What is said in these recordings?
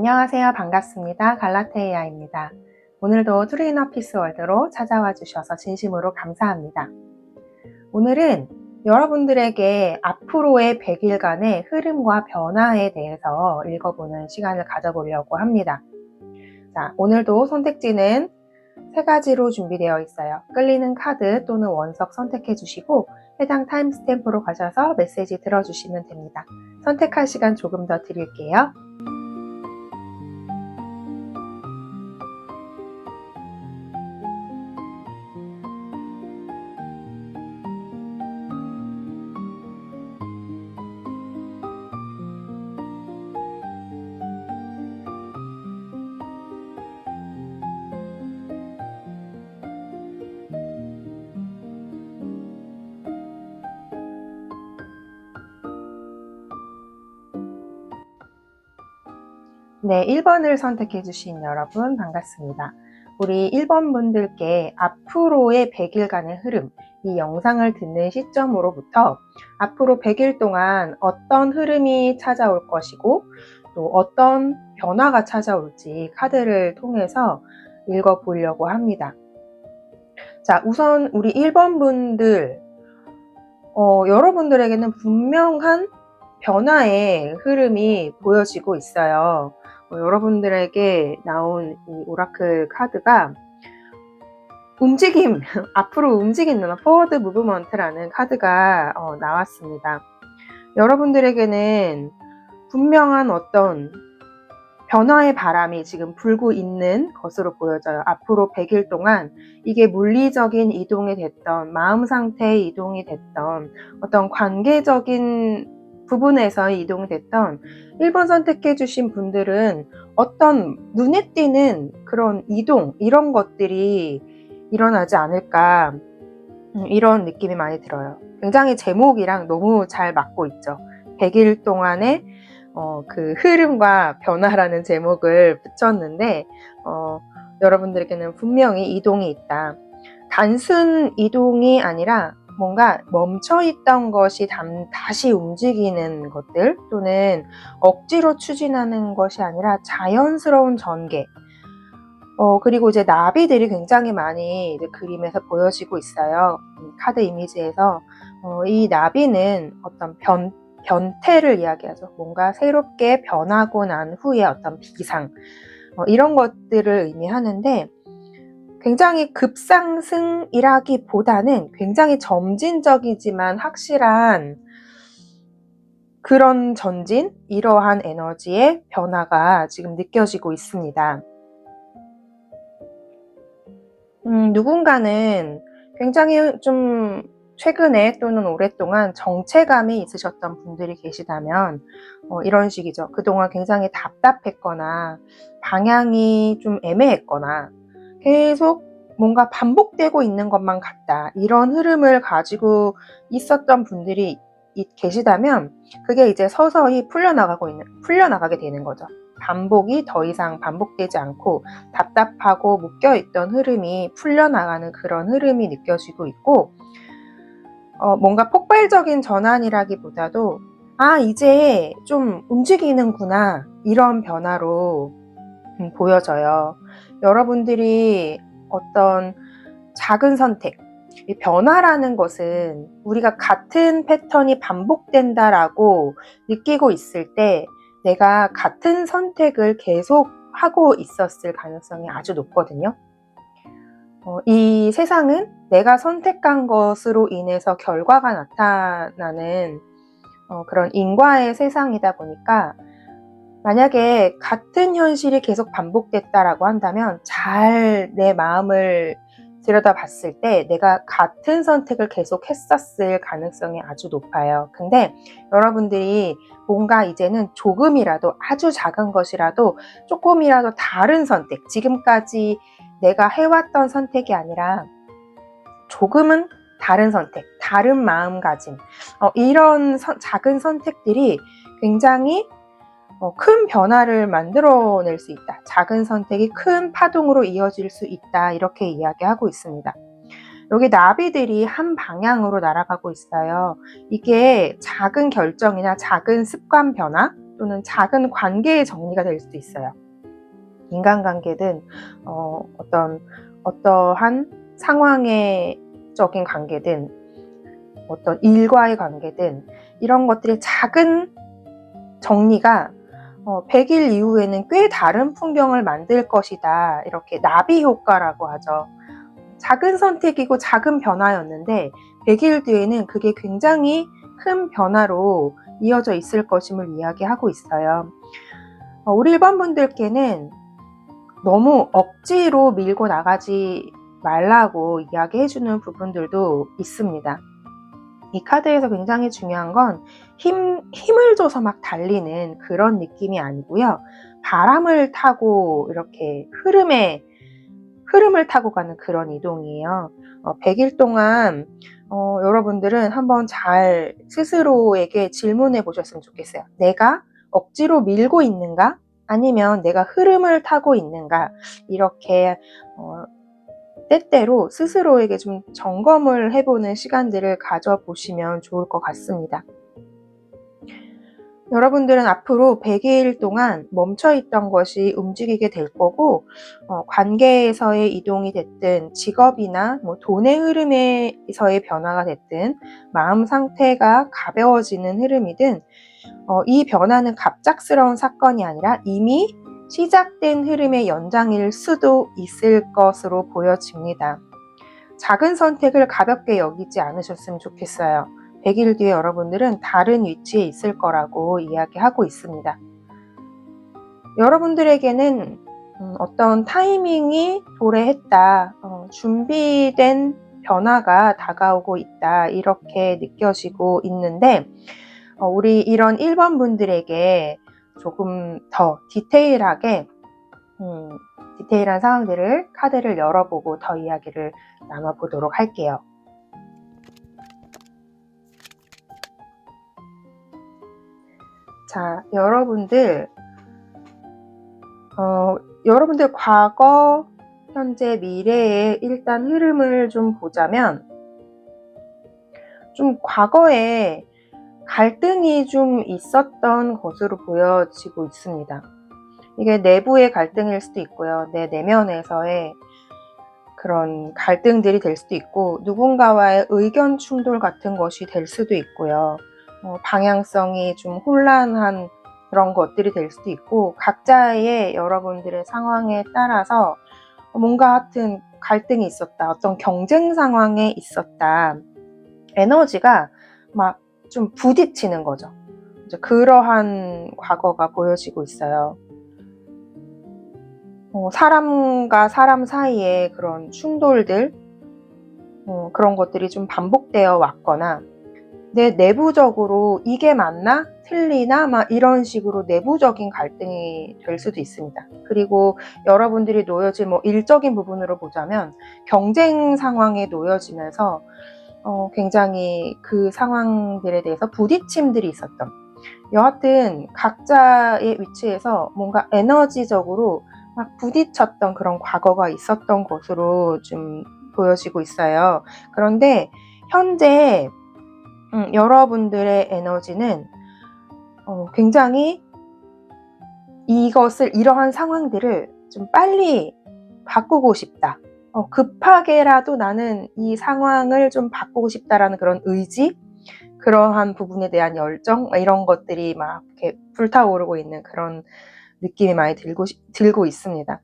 안녕하세요. 반갑습니다. 갈라테이아입니다. 오늘도 트루이너 피스 월드로 찾아와 주셔서 진심으로 감사합니다. 오늘은 여러분들에게 앞으로의 100일간의 흐름과 변화에 대해서 읽어보는 시간을 가져보려고 합니다. 자, 오늘도 선택지는 3가지로 준비되어 있어요. 끌리는 카드 또는 원석 선택해 주시고 해당 타임스탬프로 가셔서 메시지 들어주시면 됩니다. 선택할 시간 조금 더 드릴게요. 네, 1번을 선택해 주신 여러분 반갑습니다. 우리 1번 분들께 앞으로의 100일간의 흐름, 이 영상을 듣는 시점으로부터 앞으로 100일 동안 어떤 흐름이 찾아올 것이고 또 어떤 변화가 찾아올지 카드를 통해서 읽어보려고 합니다. 자, 우선 우리 1번 분들, 여러분들에게는 분명한 변화의 흐름이 보여지고 있어요. 여러분들에게 나온 이 오라클 카드가 움직임, 앞으로 움직이는 포워드 무브먼트라는 카드가 나왔습니다. 여러분들에게는 분명한 어떤 변화의 바람이 지금 불고 있는 것으로 보여져요. 앞으로 100일 동안 이게 물리적인 이동이 됐던, 마음 상태의 이동이 됐던, 어떤 관계적인 부분에서 이동이 됐던 1번 선택해 주신 분들은 어떤 눈에 띄는 그런 이동, 이런 것들이 일어나지 않을까, 이런 느낌이 많이 들어요. 굉장히 제목이랑 너무 잘 맞고 있죠. 100일 동안의 그 흐름과 변화라는 제목을 붙였는데 여러분들에게는 분명히 이동이 있다. 단순 이동이 아니라 뭔가 멈춰있던 것이 다시 움직이는 것들, 또는 억지로 추진하는 것이 아니라 자연스러운 전개, 그리고 이제 나비들이 굉장히 많이 이제 그림에서 보여지고 있어요. 카드 이미지에서 이 나비는 어떤 변태를 이야기하죠. 뭔가 새롭게 변하고 난 후에 어떤 비상, 이런 것들을 의미하는데, 굉장히 급상승이라기보다는 굉장히 점진적이지만 확실한 그런 전진, 이러한 에너지의 변화가 지금 느껴지고 있습니다. 누군가는 굉장히 좀 최근에 또는 오랫동안 정체감이 있으셨던 분들이 계시다면 이런 식이죠. 그동안 굉장히 답답했거나 방향이 좀 애매했거나 계속 뭔가 반복되고 있는 것만 같다, 이런 흐름을 가지고 있었던 분들이 계시다면 그게 이제 서서히 풀려나가게 되는 거죠. 반복이 더 이상 반복되지 않고 답답하고 묶여있던 흐름이 풀려나가는 그런 흐름이 느껴지고 있고, 뭔가 폭발적인 전환이라기보다도 이제 좀 움직이는구나, 이런 변화로 보여져요. 여러분들이 어떤 작은 선택, 이 변화라는 것은 우리가 같은 패턴이 반복된다라고 느끼고 있을 때 내가 같은 선택을 계속 하고 있었을 가능성이 아주 높거든요. 이 세상은 내가 선택한 것으로 인해서 결과가 나타나는 그런 인과의 세상이다 보니까, 만약에 같은 현실이 계속 반복됐다라고 한다면 잘 내 마음을 들여다봤을 때 내가 같은 선택을 계속 했었을 가능성이 아주 높아요. 근데 여러분들이 뭔가 이제는 조금이라도, 아주 작은 것이라도 조금이라도 다른 선택, 지금까지 내가 해왔던 선택이 아니라 조금은 다른 선택, 다른 마음가짐, 이런 작은 선택들이 굉장히 큰 변화를 만들어낼 수 있다. 작은 선택이 큰 파동으로 이어질 수 있다. 이렇게 이야기하고 있습니다. 여기 나비들이 한 방향으로 날아가고 있어요. 이게 작은 결정이나 작은 습관 변화, 또는 작은 관계의 정리가 될 수도 있어요. 인간관계든 어떠한 상황의 적인 관계든 어떤 일과의 관계든 이런 것들의 작은 정리가 100일 이후에는 꽤 다른 풍경을 만들 것이다. 이렇게 나비 효과라고 하죠. 작은 선택이고 작은 변화였는데 100일 뒤에는 그게 굉장히 큰 변화로 이어져 있을 것임을 이야기하고 있어요. 우리 1번 분들께는 너무 억지로 밀고 나가지 말라고 이야기해주는 부분들도 있습니다. 이 카드에서 굉장히 중요한 건 힘을 줘서 막 달리는 그런 느낌이 아니고요. 바람을 타고 이렇게 흐름을 타고 가는 그런 이동이에요. 100일 동안 여러분들은 한번 잘 스스로에게 질문해 보셨으면 좋겠어요. 내가 억지로 밀고 있는가? 아니면 내가 흐름을 타고 있는가? 이렇게 때때로 스스로에게 좀 점검을 해보는 시간들을 가져보시면 좋을 것 같습니다. 여러분들은 앞으로 100일 동안 멈춰있던 것이 움직이게 될 거고 관계에서의 이동이 됐든 직업이나 돈의 흐름에서의 변화가 됐든 마음 상태가 가벼워지는 흐름이든 이 변화는 갑작스러운 사건이 아니라 이미 시작된 흐름의 연장일 수도 있을 것으로 보여집니다. 작은 선택을 가볍게 여기지 않으셨으면 좋겠어요. 100일 뒤에 여러분들은 다른 위치에 있을 거라고 이야기하고 있습니다. 여러분들에게는 어떤 타이밍이 도래했다, 준비된 변화가 다가오고 있다 이렇게 느껴지고 있는데 우리 이런 1번 분들에게 조금 더 디테일한 상황들을 카드를 열어보고 더 이야기를 나눠보도록 할게요. 자, 여러분들 과거, 현재, 미래의 일단 흐름을 좀 보자면 좀 과거에 갈등이 좀 있었던 것으로 보여지고 있습니다. 이게 내부의 갈등일 수도 있고요. 내 내면에서의 그런 갈등들이 될 수도 있고 누군가와의 의견 충돌 같은 것이 될 수도 있고요. 방향성이 좀 혼란한 그런 것들이 될 수도 있고 각자의 여러분들의 상황에 따라서 뭔가 하여튼 갈등이 있었다. 어떤 경쟁 상황에 있었다. 에너지가 막 좀 부딪히는 거죠. 그러한 과거가 보여지고 있어요. 사람과 사람 사이의 그런 충돌들, 그런 것들이 좀 반복되어 왔거나 내 내부적으로 이게 맞나? 틀리나? 막 이런 식으로 내부적인 갈등이 될 수도 있습니다. 그리고 여러분들이 놓여진 일적인 부분으로 보자면 경쟁 상황에 놓여지면서 굉장히 그 상황들에 대해서 부딪힘들이 있었던 여하튼 각자의 위치에서 뭔가 에너지적으로 막 부딪혔던 그런 과거가 있었던 것으로 좀 보여지고 있어요. 그런데 현재 여러분들의 에너지는 굉장히 이러한 상황들을 좀 빨리 바꾸고 싶다. 급하게라도 나는 이 상황을 좀 바꾸고 싶다라는 그런 의지, 그러한 부분에 대한 열정, 이런 것들이 막 이렇게 불타오르고 있는 그런 느낌이 많이 들고 있습니다.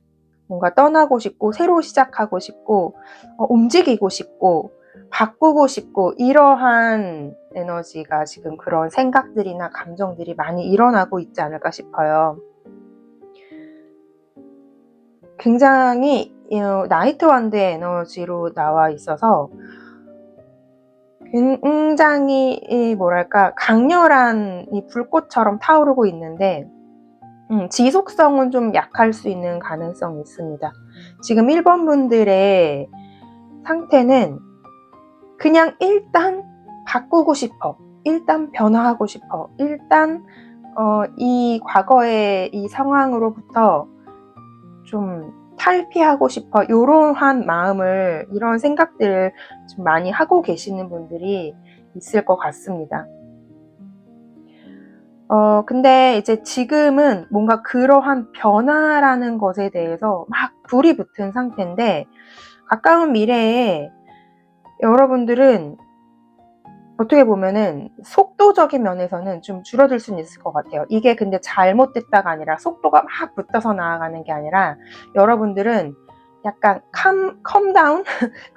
뭔가 떠나고 싶고, 새로 시작하고 싶고, 움직이고 싶고, 바꾸고 싶고, 이러한 에너지가 지금 그런 생각들이나 감정들이 많이 일어나고 있지 않을까 싶어요. 굉장히 나이트 완드의 에너지로 나와 있어서 굉장히 강렬한 이 불꽃처럼 타오르고 있는데 지속성은 좀 약할 수 있는 가능성이 있습니다. 지금 1번 분들의 상태는 그냥 일단 바꾸고 싶어, 일단 변화하고 싶어, 일단 이 과거의 이 상황으로부터 좀 탈피하고 싶어, 이러한 마음을, 이런 생각들을 좀 많이 하고 계시는 분들이 있을 것 같습니다. 근데 이제 지금은 뭔가 그러한 변화라는 것에 대해서 막 불이 붙은 상태인데, 가까운 미래에 여러분들은 어떻게 보면은 속도적인 면에서는 좀 줄어들 수는 있을 것 같아요. 이게 근데 잘못됐다가 아니라 속도가 막 붙어서 나아가는 게 아니라 여러분들은 약간 컴다운?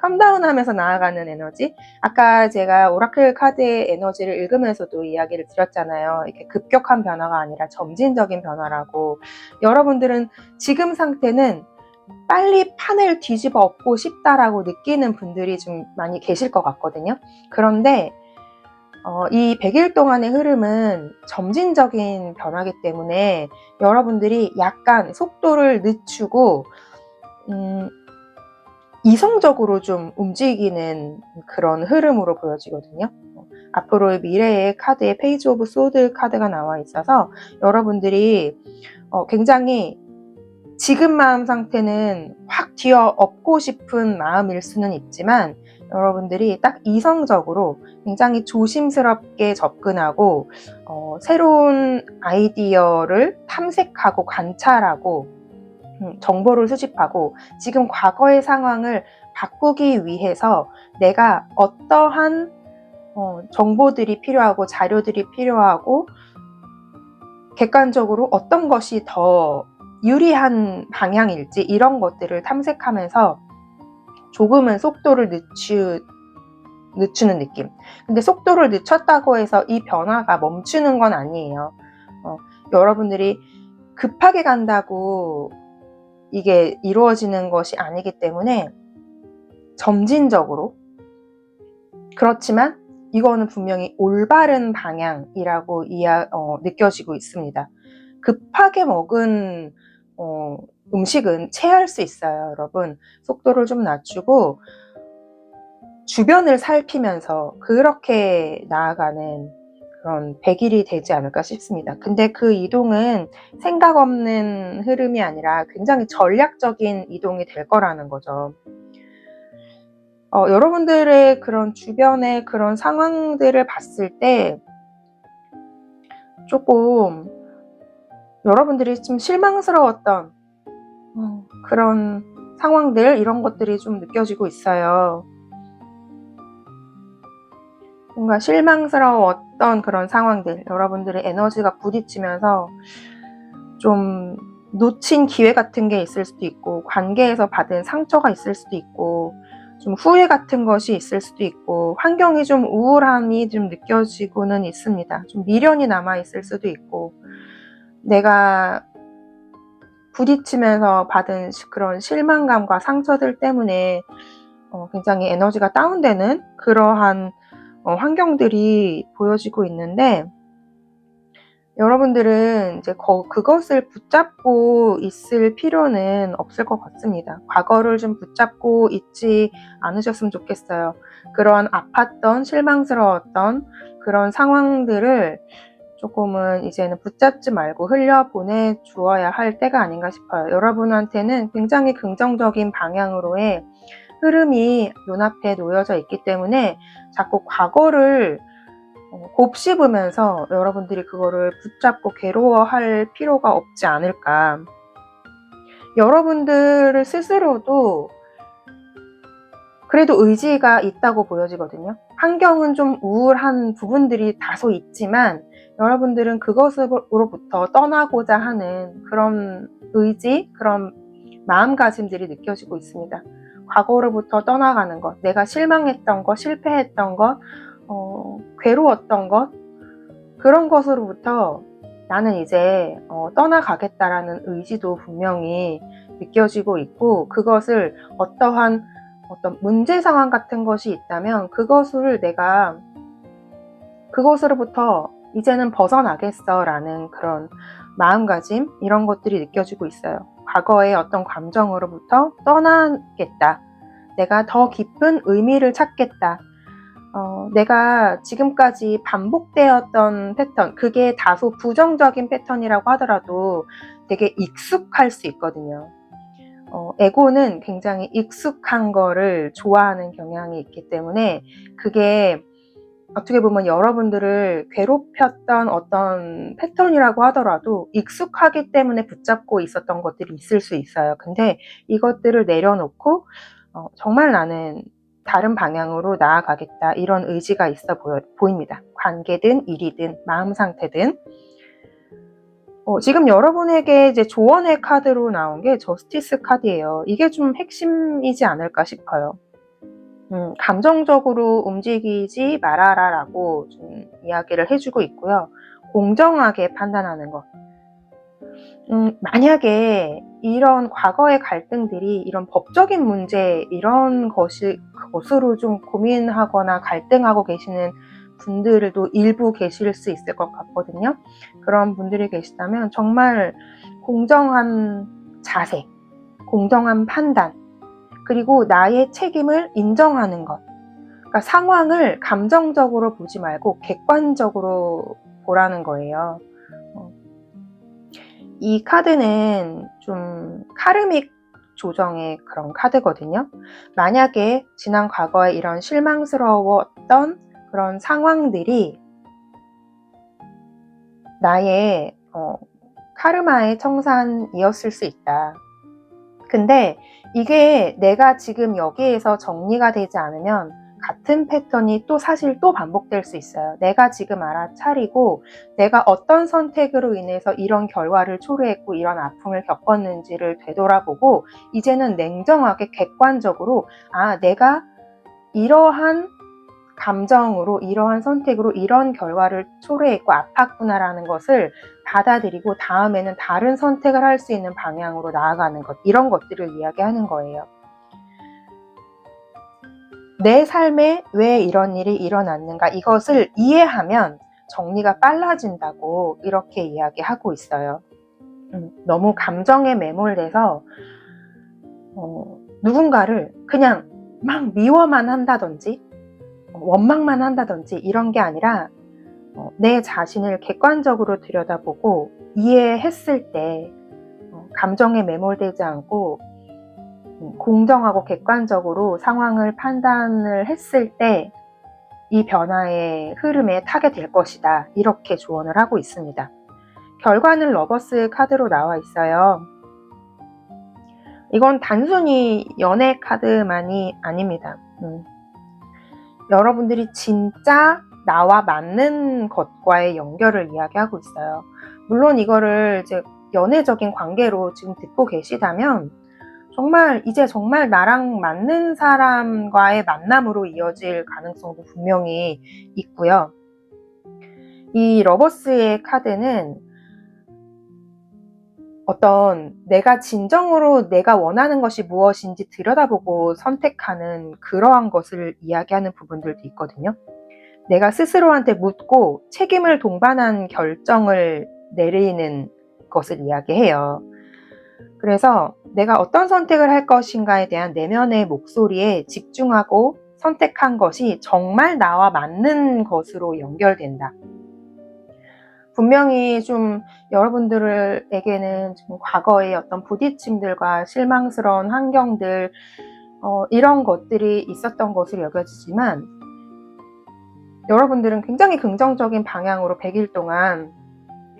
컴다운 하면서 나아가는 에너지? 아까 제가 오라클 카드의 에너지를 읽으면서도 이야기를 드렸잖아요. 이렇게 급격한 변화가 아니라 점진적인 변화라고. 여러분들은 지금 상태는 빨리 판을 뒤집어 엎고 싶다라고 느끼는 분들이 좀 많이 계실 것 같거든요. 그런데 이 100일 동안의 흐름은 점진적인 변화이기 때문에 여러분들이 약간 속도를 늦추고 이성적으로 좀 움직이는 그런 흐름으로 보여지거든요. 앞으로의 미래의 카드에 페이지 오브 소드 카드가 나와 있어서 여러분들이 굉장히 지금 마음 상태는 확 뒤어 엎고 싶은 마음일 수는 있지만 여러분들이 딱 이성적으로 굉장히 조심스럽게 접근하고 새로운 아이디어를 탐색하고 관찰하고 정보를 수집하고 지금 과거의 상황을 바꾸기 위해서 내가 어떠한 정보들이 필요하고 자료들이 필요하고 객관적으로 어떤 것이 더 유리한 방향일지 이런 것들을 탐색하면서 조금은 속도를 늦추는 느낌. 근데 속도를 늦췄다고 해서 이 변화가 멈추는 건 아니에요. 여러분들이 급하게 간다고 이게 이루어지는 것이 아니기 때문에 점진적으로, 그렇지만 이거는 분명히 올바른 방향이라고 느껴지고 있습니다. 급하게 먹은 음식은 체할 수 있어요, 여러분. 속도를 좀 낮추고 주변을 살피면서 그렇게 나아가는 그런 100일이 되지 않을까 싶습니다. 근데 그 이동은 생각 없는 흐름이 아니라 굉장히 전략적인 이동이 될 거라는 거죠. 여러분들의 그런 주변의 그런 상황들을 봤을 때 조금 여러분들이 좀 실망스러웠던 그런 상황들, 이런 것들이 좀 느껴지고 있어요. 뭔가 실망스러웠던 그런 상황들, 여러분들의 에너지가 부딪히면서 좀 놓친 기회 같은 게 있을 수도 있고, 관계에서 받은 상처가 있을 수도 있고, 좀 후회 같은 것이 있을 수도 있고, 환경이 좀 우울함이 좀 느껴지고는 있습니다. 좀 미련이 남아 있을 수도 있고, 내가 부딪히면서 받은 그런 실망감과 상처들 때문에 굉장히 에너지가 다운되는 그러한 환경들이 보여지고 있는데, 여러분들은 이제 그것을 붙잡고 있을 필요는 없을 것 같습니다. 과거를 좀 붙잡고 있지 않으셨으면 좋겠어요. 그런 아팠던, 실망스러웠던 그런 상황들을 조금은 이제는 붙잡지 말고 흘려보내 주어야 할 때가 아닌가 싶어요. 여러분한테는 굉장히 긍정적인 방향으로의 흐름이 눈앞에 놓여져 있기 때문에 자꾸 과거를 곱씹으면서 여러분들이 그거를 붙잡고 괴로워할 필요가 없지 않을까. 여러분들 스스로도 그래도 의지가 있다고 보여지거든요. 환경은 좀 우울한 부분들이 다소 있지만 여러분들은 그것으로부터 떠나고자 하는 그런 의지, 그런 마음가짐들이 느껴지고 있습니다. 과거로부터 떠나가는 것, 내가 실망했던 것, 실패했던 것, 괴로웠던 것, 그런 것으로부터 나는 이제 떠나가겠다라는 의지도 분명히 느껴지고 있고, 그것을 어떤 문제 상황 같은 것이 있다면 그것으로부터 이제는 벗어나겠어 라는 그런 마음가짐, 이런 것들이 느껴지고 있어요. 과거의 어떤 감정으로부터 떠나겠다. 내가 더 깊은 의미를 찾겠다. 내가 지금까지 반복되었던 패턴, 그게 다소 부정적인 패턴이라고 하더라도 되게 익숙할 수 있거든요. 에고는 굉장히 익숙한 거를 좋아하는 경향이 있기 때문에 그게 어떻게 보면 여러분들을 괴롭혔던 어떤 패턴이라고 하더라도 익숙하기 때문에 붙잡고 있었던 것들이 있을 수 있어요. 근데 이것들을 내려놓고 정말 나는 다른 방향으로 나아가겠다, 이런 의지가 있어 보입니다. 관계든 일이든 마음 상태든. 지금 여러분에게 이제 조언의 카드로 나온 게 저스티스 카드예요. 이게 좀 핵심이지 않을까 싶어요. 감정적으로 움직이지 말아라 라고 좀 이야기를 해주고 있고요. 공정하게 판단하는 것. 만약에 이런 과거의 갈등들이 이런 법적인 문제, 이런 것으로 좀 고민하거나 갈등하고 계시는 분들도 일부 계실 수 있을 것 같거든요. 그런 분들이 계시다면 정말 공정한 자세, 공정한 판단, 그리고 나의 책임을 인정하는 것. 그러니까 상황을 감정적으로 보지 말고 객관적으로 보라는 거예요. 이 카드는 좀 카르믹 조정의 그런 카드거든요. 만약에 지난 과거에 이런 실망스러웠던 그런 상황들이 나의 카르마의 청산이었을 수 있다. 근데 이게 내가 지금 여기에서 정리가 되지 않으면 같은 패턴이 사실 또 반복될 수 있어요. 내가 지금 알아차리고 내가 어떤 선택으로 인해서 이런 결과를 초래했고 이런 아픔을 겪었는지를 되돌아보고 이제는 냉정하게 객관적으로 내가 이러한 감정으로, 이러한 선택으로 이런 결과를 초래했고 아팠구나라는 것을 받아들이고 다음에는 다른 선택을 할 수 있는 방향으로 나아가는 것, 이런 것들을 이야기하는 거예요. 내 삶에 왜 이런 일이 일어났는가, 이것을 이해하면 정리가 빨라진다고 이렇게 이야기하고 있어요. 너무 감정에 매몰돼서 누군가를 그냥 막 미워만 한다든지 원망만 한다든지 이런 게 아니라 내 자신을 객관적으로 들여다보고 이해했을 때 감정에 매몰되지 않고 공정하고 객관적으로 상황을 판단을 했을 때 이 변화의 흐름에 타게 될 것이다, 이렇게 조언을 하고 있습니다. 결과는 러버스 카드로 나와 있어요. 이건 단순히 연애 카드만이 아닙니다. 여러분들이 진짜 나와 맞는 것과의 연결을 이야기하고 있어요. 물론 이거를 이제 연애적인 관계로 지금 듣고 계시다면 이제 정말 나랑 맞는 사람과의 만남으로 이어질 가능성도 분명히 있고요. 이 러버스의 카드는 어떤 내가 진정으로 내가 원하는 것이 무엇인지 들여다보고 선택하는 그러한 것을 이야기하는 부분들도 있거든요. 내가 스스로한테 묻고 책임을 동반한 결정을 내리는 것을 이야기해요. 그래서 내가 어떤 선택을 할 것인가에 대한 내면의 목소리에 집중하고 선택한 것이 정말 나와 맞는 것으로 연결된다. 분명히 좀 여러분들에게는 좀 과거의 어떤 부딪힘들과 실망스러운 환경들, 이런 것들이 있었던 것으로 여겨지지만 여러분들은 굉장히 긍정적인 방향으로 100일 동안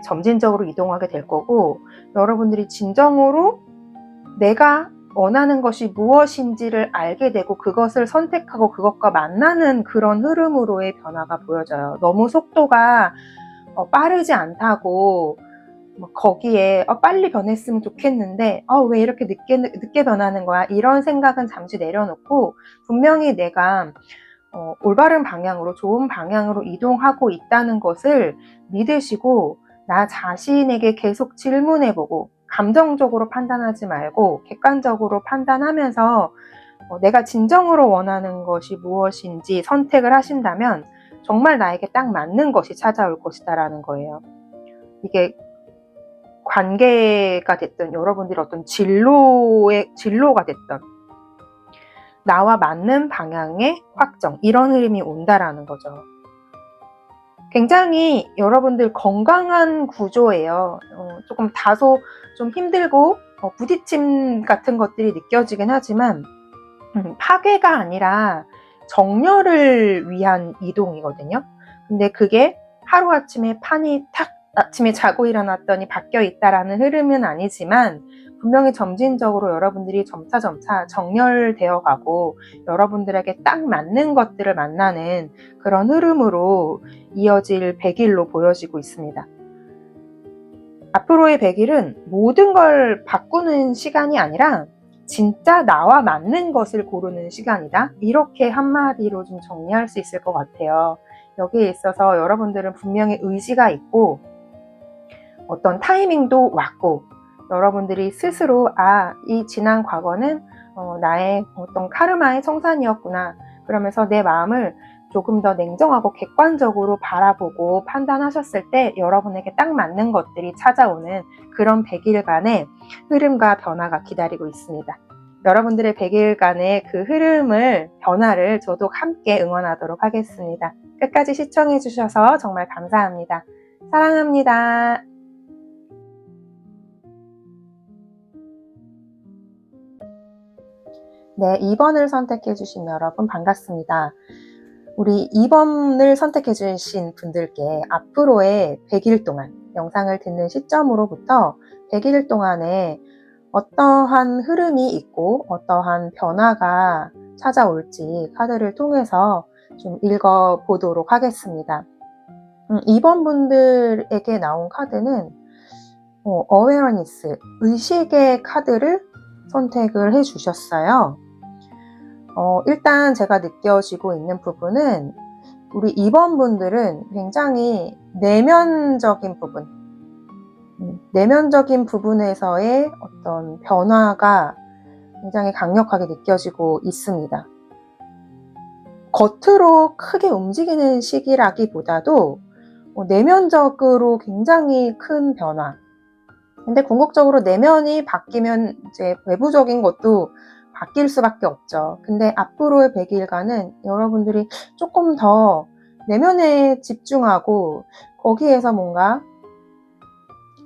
점진적으로 이동하게 될 거고, 여러분들이 진정으로 내가 원하는 것이 무엇인지를 알게 되고 그것을 선택하고 그것과 만나는 그런 흐름으로의 변화가 보여져요. 너무 속도가 빠르지 않다고 거기에 빨리 변했으면 좋겠는데 왜 이렇게 늦게 변하는 거야, 이런 생각은 잠시 내려놓고 분명히 내가 올바른 방향으로, 좋은 방향으로 이동하고 있다는 것을 믿으시고 나 자신에게 계속 질문해보고 감정적으로 판단하지 말고 객관적으로 판단하면서 내가 진정으로 원하는 것이 무엇인지 선택을 하신다면 정말 나에게 딱 맞는 것이 찾아올 것이다라는 거예요. 이게 관계가 됐든 여러분들이 어떤 진로가 됐든 나와 맞는 방향의 확정, 이런 흐름이 온다라는 거죠. 굉장히 여러분들 건강한 구조예요. 조금 다소 좀 힘들고 부딪힘 같은 것들이 느껴지긴 하지만 파괴가 아니라 정렬을 위한 이동이거든요. 근데 그게 하루아침에 판이 탁 아침에 자고 일어났더니 바뀌어 있다라는 흐름은 아니지만 분명히 점진적으로 여러분들이 점차 정렬되어 가고 여러분들에게 딱 맞는 것들을 만나는 그런 흐름으로 이어질 100일로 보여지고 있습니다. 앞으로의 100일은 모든 걸 바꾸는 시간이 아니라 진짜 나와 맞는 것을 고르는 시간이다. 이렇게 한마디로 좀 정리할 수 있을 것 같아요. 여기에 있어서 여러분들은 분명히 의지가 있고 어떤 타이밍도 왔고 여러분들이 스스로 이 지난 과거는 나의 어떤 카르마의 청산이었구나. 그러면서 내 마음을 조금 더 냉정하고 객관적으로 바라보고 판단하셨을 때 여러분에게 딱 맞는 것들이 찾아오는 그런 100일간의 흐름과 변화가 기다리고 있습니다. 여러분들의 100일간의 그 흐름을, 변화를 저도 함께 응원하도록 하겠습니다. 끝까지 시청해 주셔서 정말 감사합니다. 사랑합니다. 네, 2번을 선택해 주신 여러분 반갑습니다. 우리 2번을 선택해 주신 분들께 앞으로의 100일 동안 영상을 듣는 시점으로부터 100일 동안에 어떠한 흐름이 있고 어떠한 변화가 찾아올지 카드를 통해서 좀 읽어보도록 하겠습니다. 2번 분들에게 나온 카드는 어웨어니스, 의식의 카드를 선택을 해주셨어요. 일단 제가 느껴지고 있는 부분은 우리 2번 분들은 굉장히 내면적인 부분, 내면적인 부분에서의 어떤 변화가 굉장히 강력하게 느껴지고 있습니다. 겉으로 크게 움직이는 시기라기보다도 내면적으로 굉장히 큰 변화. 근데 궁극적으로 내면이 바뀌면 이제 외부적인 것도 바뀔 수밖에 없죠. 근데 앞으로의 100일간은 여러분들이 조금 더 내면에 집중하고 거기에서 뭔가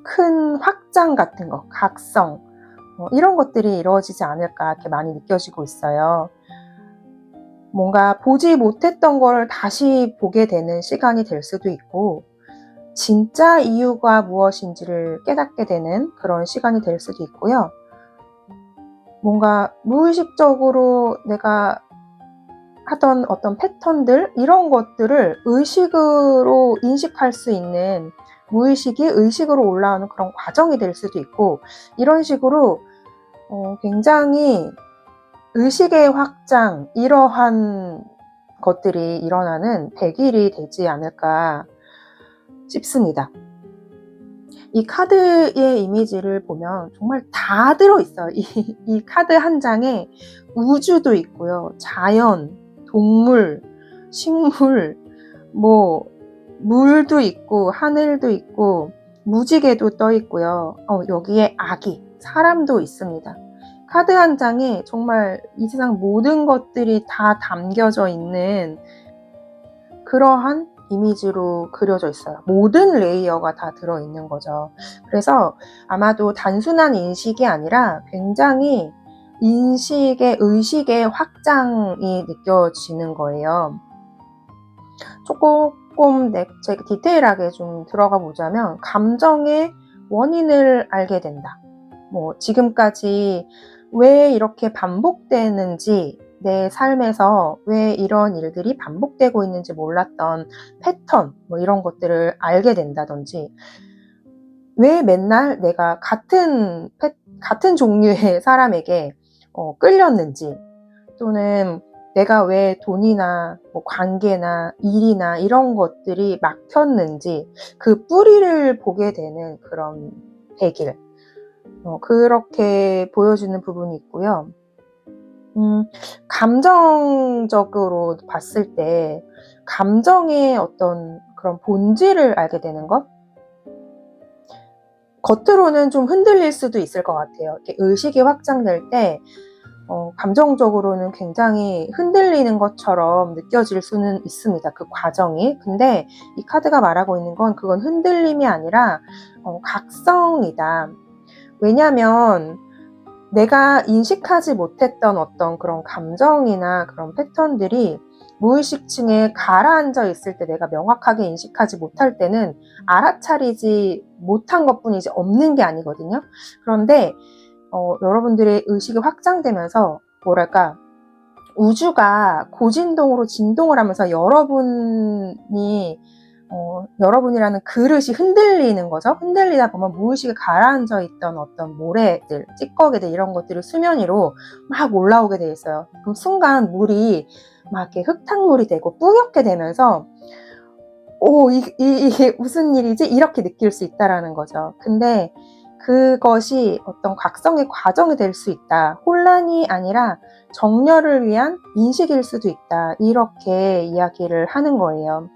큰 확장 같은 거, 각성, 이런 것들이 이루어지지 않을까 이렇게 많이 느껴지고 있어요. 뭔가 보지 못했던 걸 다시 보게 되는 시간이 될 수도 있고 진짜 이유가 무엇인지를 깨닫게 되는 그런 시간이 될 수도 있고요. 뭔가 무의식적으로 내가 하던 어떤 패턴들 이런 것들을 의식으로 인식할 수 있는 무의식이 의식으로 올라오는 그런 과정이 될 수도 있고 이런 식으로 굉장히 의식의 확장 이러한 것들이 일어나는 100일이 되지 않을까 싶습니다. 이 카드의 이미지를 보면 정말 다 들어있어요. 이 카드 한 장에 우주도 있고요. 자연, 동물, 식물, 물도 있고 하늘도 있고 무지개도 떠 있고요. 여기에 아기, 사람도 있습니다. 카드 한 장에 정말 이 세상 모든 것들이 다 담겨져 있는 그러한 이미지로 그려져 있어요. 모든 레이어가 다 들어있는 거죠. 그래서 아마도 단순한 인식이 아니라 굉장히 인식의, 의식의 확장이 느껴지는 거예요. 조금 제가 디테일하게 좀 들어가 보자면 감정의 원인을 알게 된다. 지금까지 왜 이렇게 반복되는지 내 삶에서 왜 이런 일들이 반복되고 있는지 몰랐던 패턴 이런 것들을 알게 된다든지 왜 맨날 내가 같은 종류의 사람에게 끌렸는지 또는 내가 왜 돈이나 관계나 일이나 이런 것들이 막혔는지 그 뿌리를 보게 되는 그런 100일 그렇게 보여지는 부분이 있고요. 감정적으로 봤을 때 감정의 어떤 그런 본질을 알게 되는 것? 겉으로는 좀 흔들릴 수도 있을 것 같아요. 이렇게 의식이 확장될 때 감정적으로는 굉장히 흔들리는 것처럼 느껴질 수는 있습니다. 그 과정이. 근데 이 카드가 말하고 있는 건 그건 흔들림이 아니라 각성이다. 왜냐하면 내가 인식하지 못했던 어떤 그런 감정이나 그런 패턴들이 무의식층에 가라앉아 있을 때 내가 명확하게 인식하지 못할 때는 알아차리지 못한 것뿐이지 없는 게 아니거든요. 그런데 여러분들의 의식이 확장되면서 뭐랄까 우주가 고진동으로 진동을 하면서 여러분이라는 그릇이 흔들리는 거죠. 흔들리다 보면 무의식에 가라앉아 있던 어떤 모래들, 찌꺼기들 이런 것들이 수면 위로 막 올라오게 돼 있어요. 그럼 순간 물이 막 이렇게 흙탕물이 되고 뿌옇게 되면서 이게 무슨 일이지? 이렇게 느낄 수 있다라는 거죠. 근데 그것이 어떤 각성의 과정이 될 수 있다. 혼란이 아니라 정렬을 위한 인식일 수도 있다. 이렇게 이야기를 하는 거예요.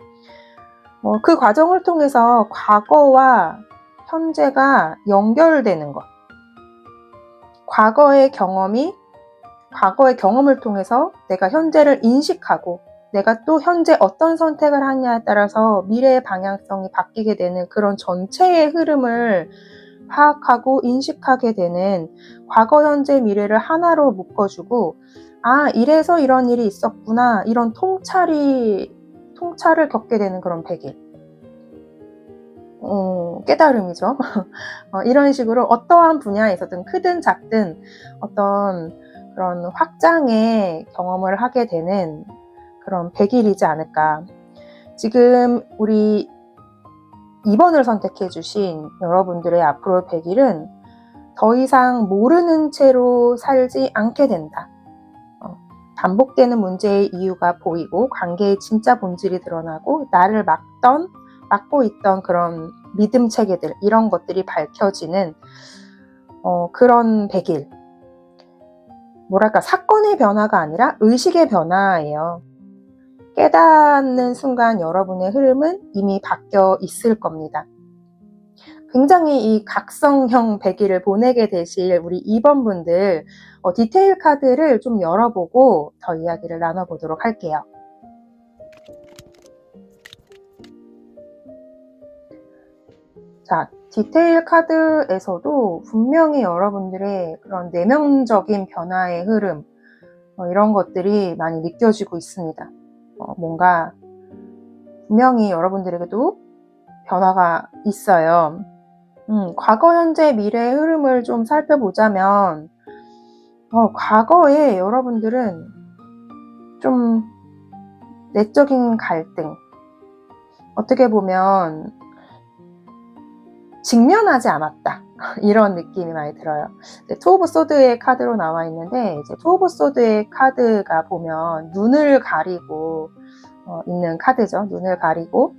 그 과정을 통해서 과거와 현재가 연결되는 것. 과거의 경험을 통해서 내가 현재를 인식하고 내가 또 현재 어떤 선택을 하냐에 따라서 미래의 방향성이 바뀌게 되는 그런 전체의 흐름을 파악하고 인식하게 되는 과거, 현재, 미래를 하나로 묶어주고 이래서 이런 일이 있었구나 이런 통찰을 겪게 되는 그런 100일 깨달음이죠. 이런 식으로 어떠한 분야에서든 크든 작든 어떤 그런 확장의 경험을 하게 되는 그런 100일이지 않을까. 지금 우리 2번을 선택해 주신 여러분들의 앞으로 100일은 더 이상 모르는 채로 살지 않게 된다. 반복되는 문제의 이유가 보이고 관계의 진짜 본질이 드러나고 나를 막고 있던 그런 믿음 체계들 이런 것들이 밝혀지는 그런 100일. 뭐랄까 사건의 변화가 아니라 의식의 변화예요. 깨닫는 순간 여러분의 흐름은 이미 바뀌어 있을 겁니다. 굉장히 이 각성형 100일을 보내게 되실 우리 2번 분들 디테일 카드를 좀 열어보고 더 이야기를 나눠보도록 할게요. 자, 디테일 카드에서도 분명히 여러분들의 그런 내면적인 변화의 흐름 이런 것들이 많이 느껴지고 있습니다. 뭔가 분명히 여러분들에게도 변화가 있어요. 과거, 현재, 미래의 흐름을 좀 살펴보자면 과거에 여러분들은 좀 내적인 갈등 어떻게 보면 직면하지 않았다 이런 느낌이 많이 들어요. 투 오브 소드의 카드로 나와 있는데 이제 투 오브 소드의 카드가 보면 눈을 가리고 있는 카드죠. 눈을 가리고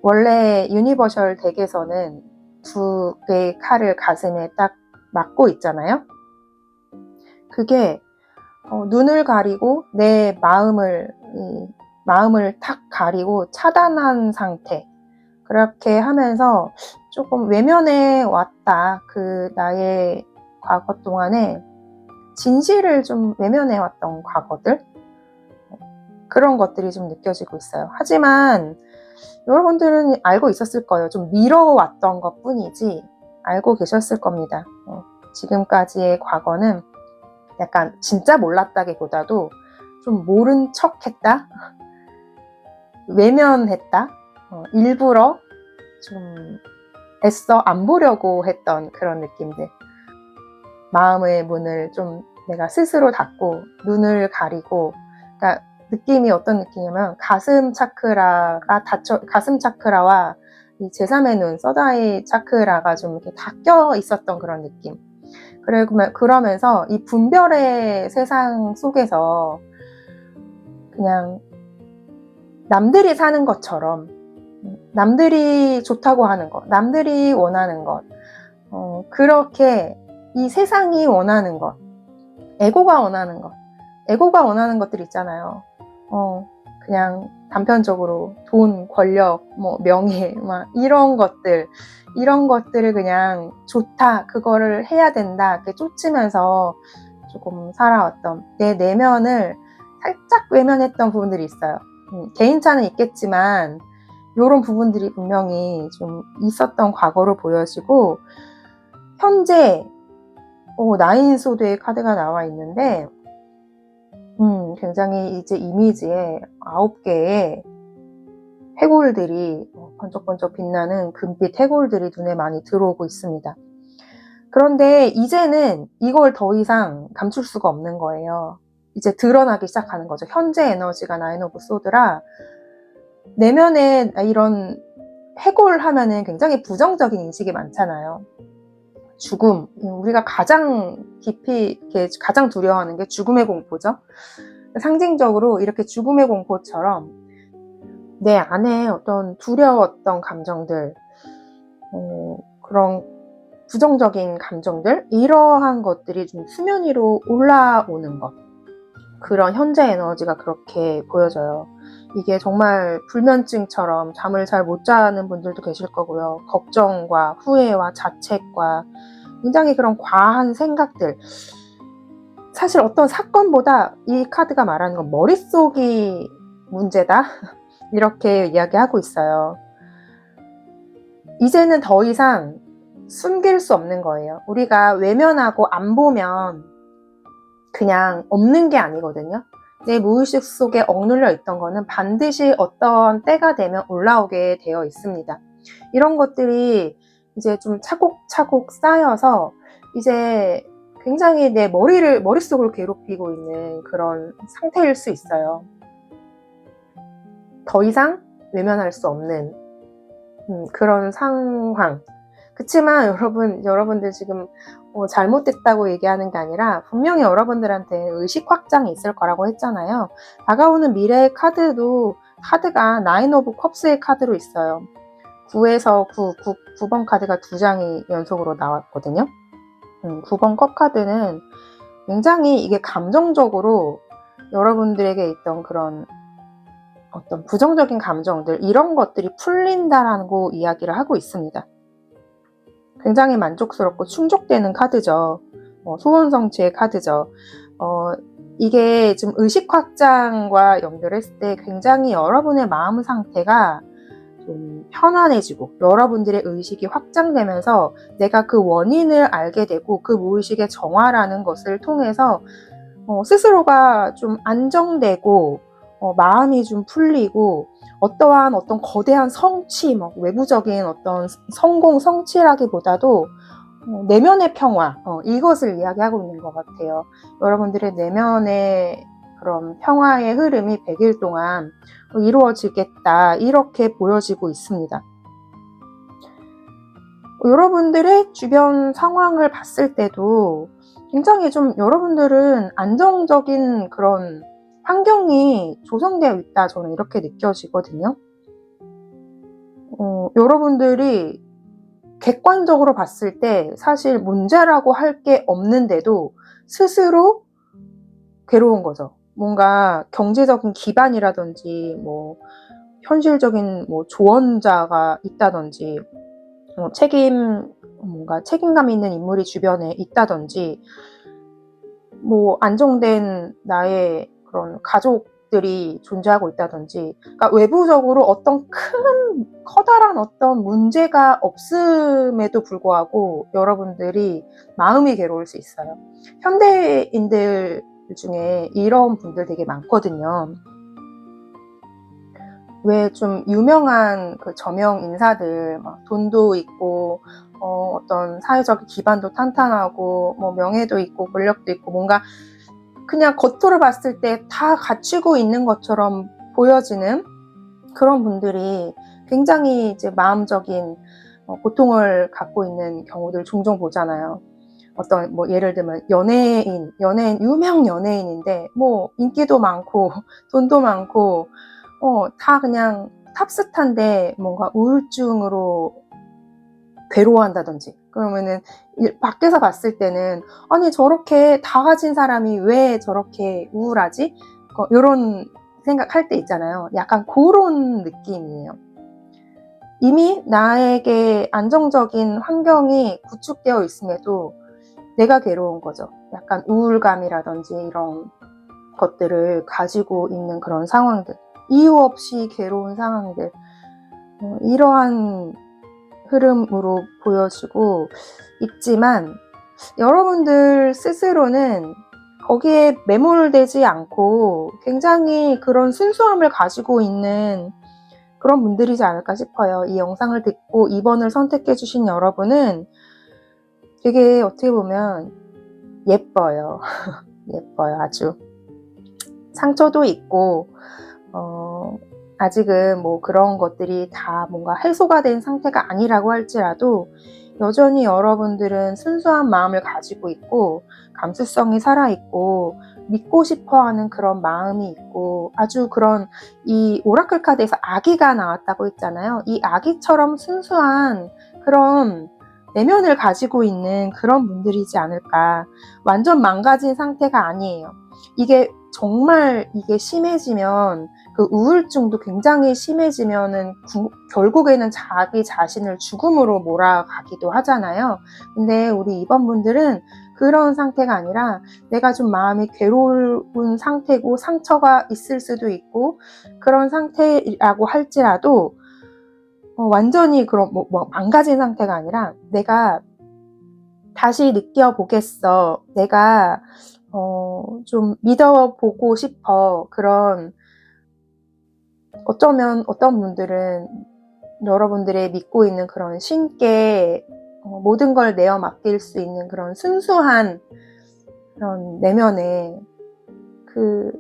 원래 유니버셜 덱에서는 두 개의 칼을 가슴에 딱 맞고 있잖아요. 그게 눈을 가리고 내 마음을 탁 가리고 차단한 상태 그렇게 하면서 조금 외면해 왔다. 그 나의 과거 동안에 진실을 좀 외면해 왔던 과거들 그런 것들이 좀 느껴지고 있어요. 하지만 여러분들은 알고 있었을 거예요. 좀 미뤄왔던 것 뿐이지 알고 계셨을 겁니다. 지금까지의 과거는 약간 진짜 몰랐다기보다도 좀 모른 척 했다? 외면했다? 일부러 좀 애써 안 보려고 했던 그런 느낌들. 마음의 문을 좀 내가 스스로 닫고 눈을 가리고 그러니까 느낌이 어떤 느낌이냐면 가슴 차크라와 이 제3의 눈, 서다이 차크라가 좀 이렇게 닫혀 있었던 그런 느낌. 그러면서 이 분별의 세상 속에서 그냥 남들이 사는 것처럼 남들이 좋다고 하는 것, 남들이 원하는 것, 그렇게 이 세상이 원하는 것, 에고가 원하는 것들 있잖아요. 그냥 단편적으로 돈, 권력, 명예, 막 이런 것들을 그냥 좋다, 그거를 해야 된다, 이렇게 쫓으면서 조금 살아왔던 내 내면을 살짝 외면했던 부분들이 있어요. 개인차는 있겠지만 이런 부분들이 분명히 좀 있었던 과거로 보여지고 현재 나인 소드의 카드가 나와 있는데, 굉장히 이제 이미지에 9개의 해골들이 번쩍번쩍 빛나는 금빛 해골들이 눈에 많이 들어오고 있습니다. 그런데 이제는 이걸 더 이상 감출 수가 없는 거예요. 이제 드러나기 시작하는 거죠. 현재 에너지가 나인 오브 소드라 내면에 이런 해골 하면은 굉장히 부정적인 인식이 많잖아요. 죽음, 우리가 가장 깊이 가장 두려워하는 게 죽음의 공포죠. 상징적으로 이렇게 죽음의 공포처럼 내 안에 어떤 두려웠던 감정들, 그런 부정적인 감정들, 이러한 것들이 좀 수면 위로 올라오는 것, 그런 현재 에너지가 그렇게 보여져요. 이게 정말 불면증처럼 잠을 잘 못 자는 분들도 계실 거고요. 걱정과 후회와 자책과 굉장히 그런 과한 생각들, 사실 어떤 사건보다 이 카드가 말하는 건 머릿속이 문제다 이렇게 이야기하고 있어요. 이제는 더 이상 숨길 수 없는 거예요. 우리가 외면하고 안 보면 그냥 없는 게 아니거든요. 내 무의식 속에 억눌려 있던 거는 반드시 어떤 때가 되면 올라오게 되어 있습니다. 이런 것들이 이제 좀 차곡차곡 쌓여서 이제 굉장히 내 머릿속을 괴롭히고 있는 그런 상태일 수 있어요. 더 이상 외면할 수 없는 그런 상황. 그치만 여러분들 지금 잘못됐다고 얘기하는 게 아니라 분명히 여러분들한테 의식 확장이 있을 거라고 했잖아요. 다가오는 미래의 카드가 나인 오브 컵스의 카드로 있어요. 9에서 9번 카드가 2장이 연속으로 나왔거든요. 9번 컵 카드는 굉장히 이게 감정적으로 여러분들에게 있던 그런 어떤 부정적인 감정들, 이런 것들이 풀린다라고 이야기를 하고 있습니다. 굉장히 만족스럽고 충족되는 카드죠. 소원 성취의 카드죠. 이게 좀 의식 확장과 연결했을 때 굉장히 여러분의 마음 상태가 좀 편안해지고 여러분들의 의식이 확장되면서 내가 그 원인을 알게 되고 그 무의식의 정화라는 것을 통해서 스스로가 좀 안정되고 마음이 좀 풀리고 어떠한 어떤 거대한 성취, 외부적인 어떤 성공, 성취라기보다도 내면의 평화, 이것을 이야기하고 있는 것 같아요. 여러분들의 내면의 그런 평화의 흐름이 100일 동안 이루어지겠다, 이렇게 보여지고 있습니다. 여러분들의 주변 상황을 봤을 때도 굉장히 좀 여러분들은 안정적인 그런 환경이 조성되어 있다, 저는 이렇게 느껴지거든요. 여러분들이 객관적으로 봤을 때 사실 문제라고 할 게 없는데도 스스로 괴로운 거죠. 뭔가 경제적인 기반이라든지 현실적인 조언자가 있다든지 뭔가 책임감 있는 인물이 주변에 있다든지 안정된 나의 그런 가족들이 존재하고 있다든지, 그러니까 외부적으로 어떤 커다란 어떤 문제가 없음에도 불구하고 여러분들이 마음이 괴로울 수 있어요. 현대인들 중에 이런 분들 되게 많거든요. 왜 좀 유명한 그 저명 인사들, 돈도 있고 어떤 사회적 기반도 탄탄하고 명예도 있고 권력도 있고 뭔가 그냥 겉으로 봤을 때 다 갖추고 있는 것처럼 보여지는 그런 분들이 굉장히 이제 마음적인 고통을 갖고 있는 경우들 종종 보잖아요. 어떤 예를 들면 유명 연예인인데 인기도 많고 돈도 많고 다 그냥 탑스타인데 뭔가 우울증으로 괴로워한다든지, 그러면은 밖에서 봤을 때는 아니 저렇게 다 가진 사람이 왜 저렇게 우울하지? 이런 생각할 때 있잖아요. 약간 그런 느낌이에요. 이미 나에게 안정적인 환경이 구축되어 있음에도 내가 괴로운 거죠. 약간 우울감이라든지 이런 것들을 가지고 있는 그런 상황들, 이유 없이 괴로운 상황들, 이러한 흐름으로 보여지고 있지만 여러분들 스스로는 거기에 매몰되지 않고 굉장히 그런 순수함을 가지고 있는 그런 분들이지 않을까 싶어요. 이 영상을 듣고 2번을 선택해 주신 여러분은 되게 어떻게 보면 예뻐요. 예뻐요. 아주. 상처도 있고 아직은 뭐 그런 것들이 다 뭔가 해소가 된 상태가 아니라고 할지라도 여전히 여러분들은 순수한 마음을 가지고 있고 감수성이 살아있고 믿고 싶어하는 그런 마음이 있고 아주 그런 이 오라클 카드에서 아기가 나왔다고 했잖아요. 이 아기처럼 순수한 그런 내면을 가지고 있는 그런 분들이지 않을까. 완전 망가진 상태가 아니에요. 이게 정말 이게 심해지면 그 우울증도 굉장히 심해지면은 결국에는 자기 자신을 죽음으로 몰아가기도 하잖아요. 근데 우리 2번 분들은 그런 상태가 아니라 내가 좀 마음이 괴로운 상태고 상처가 있을 수도 있고 그런 상태라고 할지라도 완전히 그런 뭐 망가진 상태가 아니라 내가 다시 느껴보겠어. 내가 좀 믿어보고 싶어. 그런 어쩌면 어떤 분들은 여러분들의 믿고 있는 그런 신께 모든 걸 내어 맡길 수 있는 그런 순수한 그런 내면의 그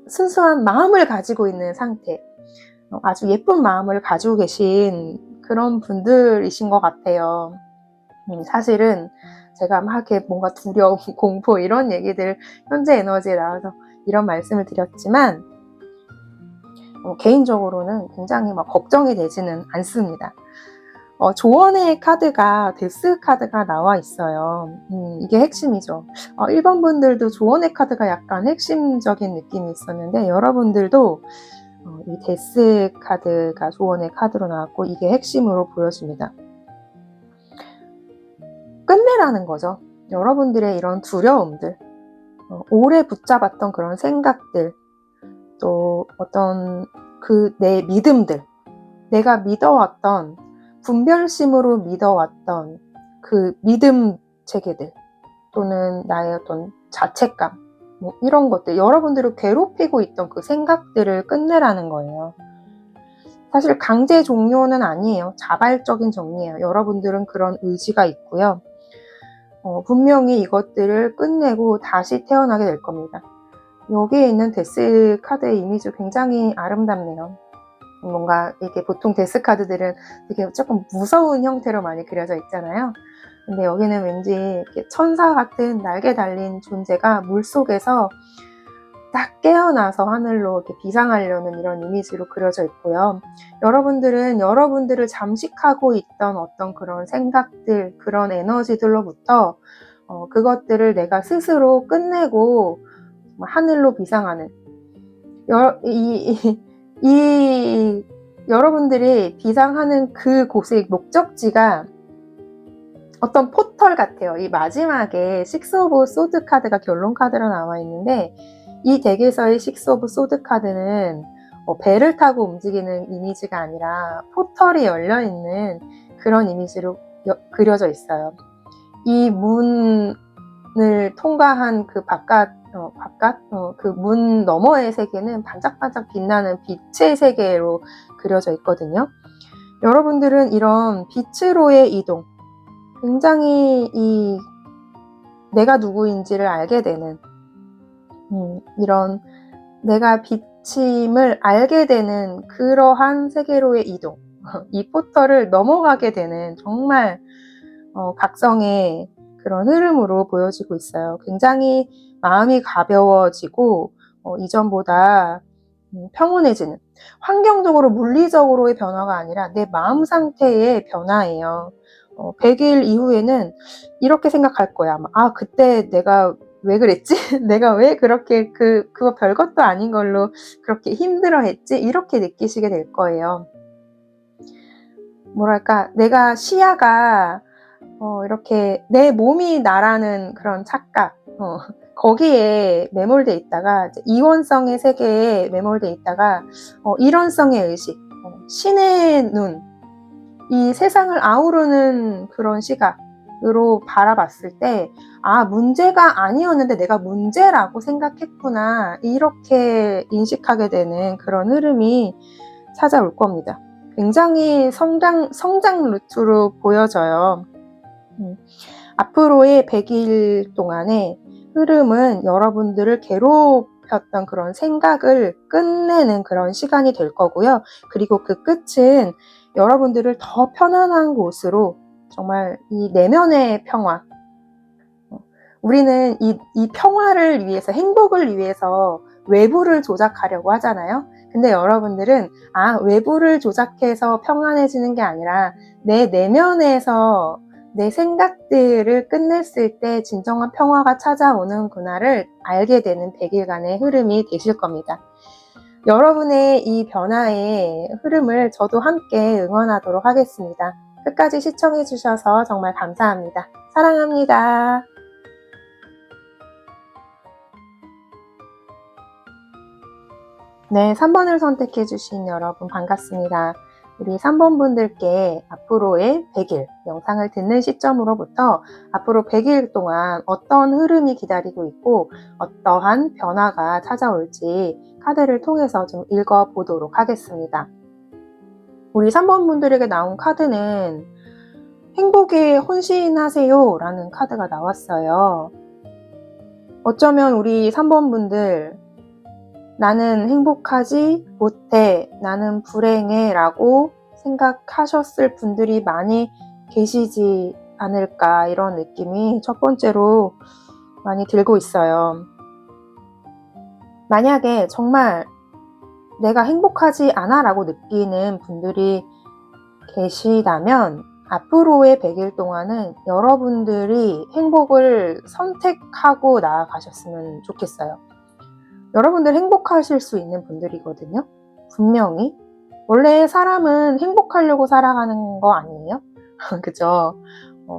순수한 마음을 가지고 있는 상태, 아주 예쁜 마음을 가지고 계신 그런 분들이신 것 같아요. 사실은 제가 막 이렇게 뭔가 두려움, 공포 이런 얘기들 현재 에너지에 나와서 이런 말씀을 드렸지만 개인적으로는 굉장히 막 걱정이 되지는 않습니다. 조언의 카드가 데스 카드가 나와 있어요. 이게 핵심이죠. 1번 분들도 조언의 카드가 약간 핵심적인 느낌이 있었는데 여러분들도 이 데스 카드가 조언의 카드로 나왔고 이게 핵심으로 보여집니다. 끝내라는 거죠. 여러분들의 이런 두려움들, 오래 붙잡았던 그런 생각들, 또 어떤 내 믿음들, 내가 믿어왔던 분별심으로 믿어왔던 그 믿음 체계들 또는 나의 어떤 자책감 뭐 이런 것들 여러분들을 괴롭히고 있던 그 생각들을 끝내라는 거예요. 사실 강제 종료는 아니에요. 자발적인 정리예요. 여러분들은 그런 의지가 있고요. 분명히 이것들을 끝내고 다시 태어나게 될 겁니다. 여기에 있는 데스 카드의 이미지 굉장히 아름답네요. 뭔가 이게 보통 데스 카드들은 되게 조금 무서운 형태로 많이 그려져 있잖아요. 근데 여기는 왠지 이렇게 천사 같은 날개 달린 존재가 물속에서 딱 깨어나서 하늘로 이렇게 비상하려는 이런 이미지로 그려져 있고요. 여러분들은 여러분들을 잠식하고 있던 어떤 그런 생각들, 그런 에너지들로부터 그것들을 내가 스스로 끝내고 하늘로 비상하는 여러분들이 비상하는 그곳의 목적지가 어떤 포털 같아요. 이 마지막에 식스 오브 소드 카드가 결론 카드로 나와 있는데 이 덱에서의 식스 오브 소드 카드는 배를 타고 움직이는 이미지가 아니라 포털이 열려있는 그런 이미지로 그려져 있어요. 이 문을 통과한 그 그 문 너머의 세계는 반짝반짝 빛나는 빛의 세계로 그려져 있거든요. 여러분들은 이런 빛으로의 이동, 굉장히 내가 누구인지를 알게 되는 이런 내가 빛임을 알게 되는 그러한 세계로의 이동, 이 포털을 넘어가게 되는 정말 각성의 그런 흐름으로 보여지고 있어요. 굉장히 마음이 가벼워지고 이전보다 평온해지는, 환경적으로 물리적으로의 변화가 아니라 내 마음 상태의 변화예요. 100일 이후에는 이렇게 생각할 거야. 그때 내가 왜 그랬지? 내가 왜 그렇게 그거 별것도 아닌 걸로 그렇게 힘들어 했지? 이렇게 느끼시게 될 거예요. 뭐랄까, 내가 시야가 이렇게 내 몸이 나라는 그런 착각, 거기에 매몰돼 있다가 이원성의 세계에 매몰돼 있다가 일원성의 의식, 신의 눈, 이 세상을 아우르는 그런 시각, 으로 바라봤을 때, 아, 문제가 아니었는데 내가 문제라고 생각했구나. 이렇게 인식하게 되는 그런 흐름이 찾아올 겁니다. 굉장히 성장 루트로 보여져요. 앞으로의 100일 동안의 흐름은 여러분들을 괴롭혔던 그런 생각을 끝내는 그런 시간이 될 거고요. 그리고 그 끝은 여러분들을 더 편안한 곳으로, 정말 이 내면의 평화, 우리는 이 평화를 위해서, 행복을 위해서 외부를 조작하려고 하잖아요. 근데 여러분들은 외부를 조작해서 평안해지는 게 아니라 내 내면에서 내 생각들을 끝냈을 때 진정한 평화가 찾아오는 그날을 알게 되는 100일간의 흐름이 되실 겁니다. 여러분의 이 변화의 흐름을 저도 함께 응원하도록 하겠습니다. 끝까지 시청해 주셔서 정말 감사합니다. 사랑합니다. 네, 3번을 선택해 주신 여러분 반갑습니다. 우리 3번 분들께 앞으로의 100일, 영상을 듣는 시점으로부터 앞으로 100일 동안 어떤 흐름이 기다리고 있고 어떠한 변화가 찾아올지 카드를 통해서 좀 읽어보도록 하겠습니다. 우리 3번 분들에게 나온 카드는 행복에 헌신하세요 라는 카드가 나왔어요. 어쩌면 우리 3번 분들, 나는 행복하지 못해, 나는 불행해 라고 생각하셨을 분들이 많이 계시지 않을까, 이런 느낌이 첫 번째로 많이 들고 있어요. 만약에 정말 내가 행복하지 않아 라고 느끼는 분들이 계시다면 앞으로의 100일 동안은 여러분들이 행복을 선택하고 나아가셨으면 좋겠어요. 여러분들 행복하실 수 있는 분들이거든요. 분명히. 원래 사람은 행복하려고 살아가는 거 아니에요? 그죠?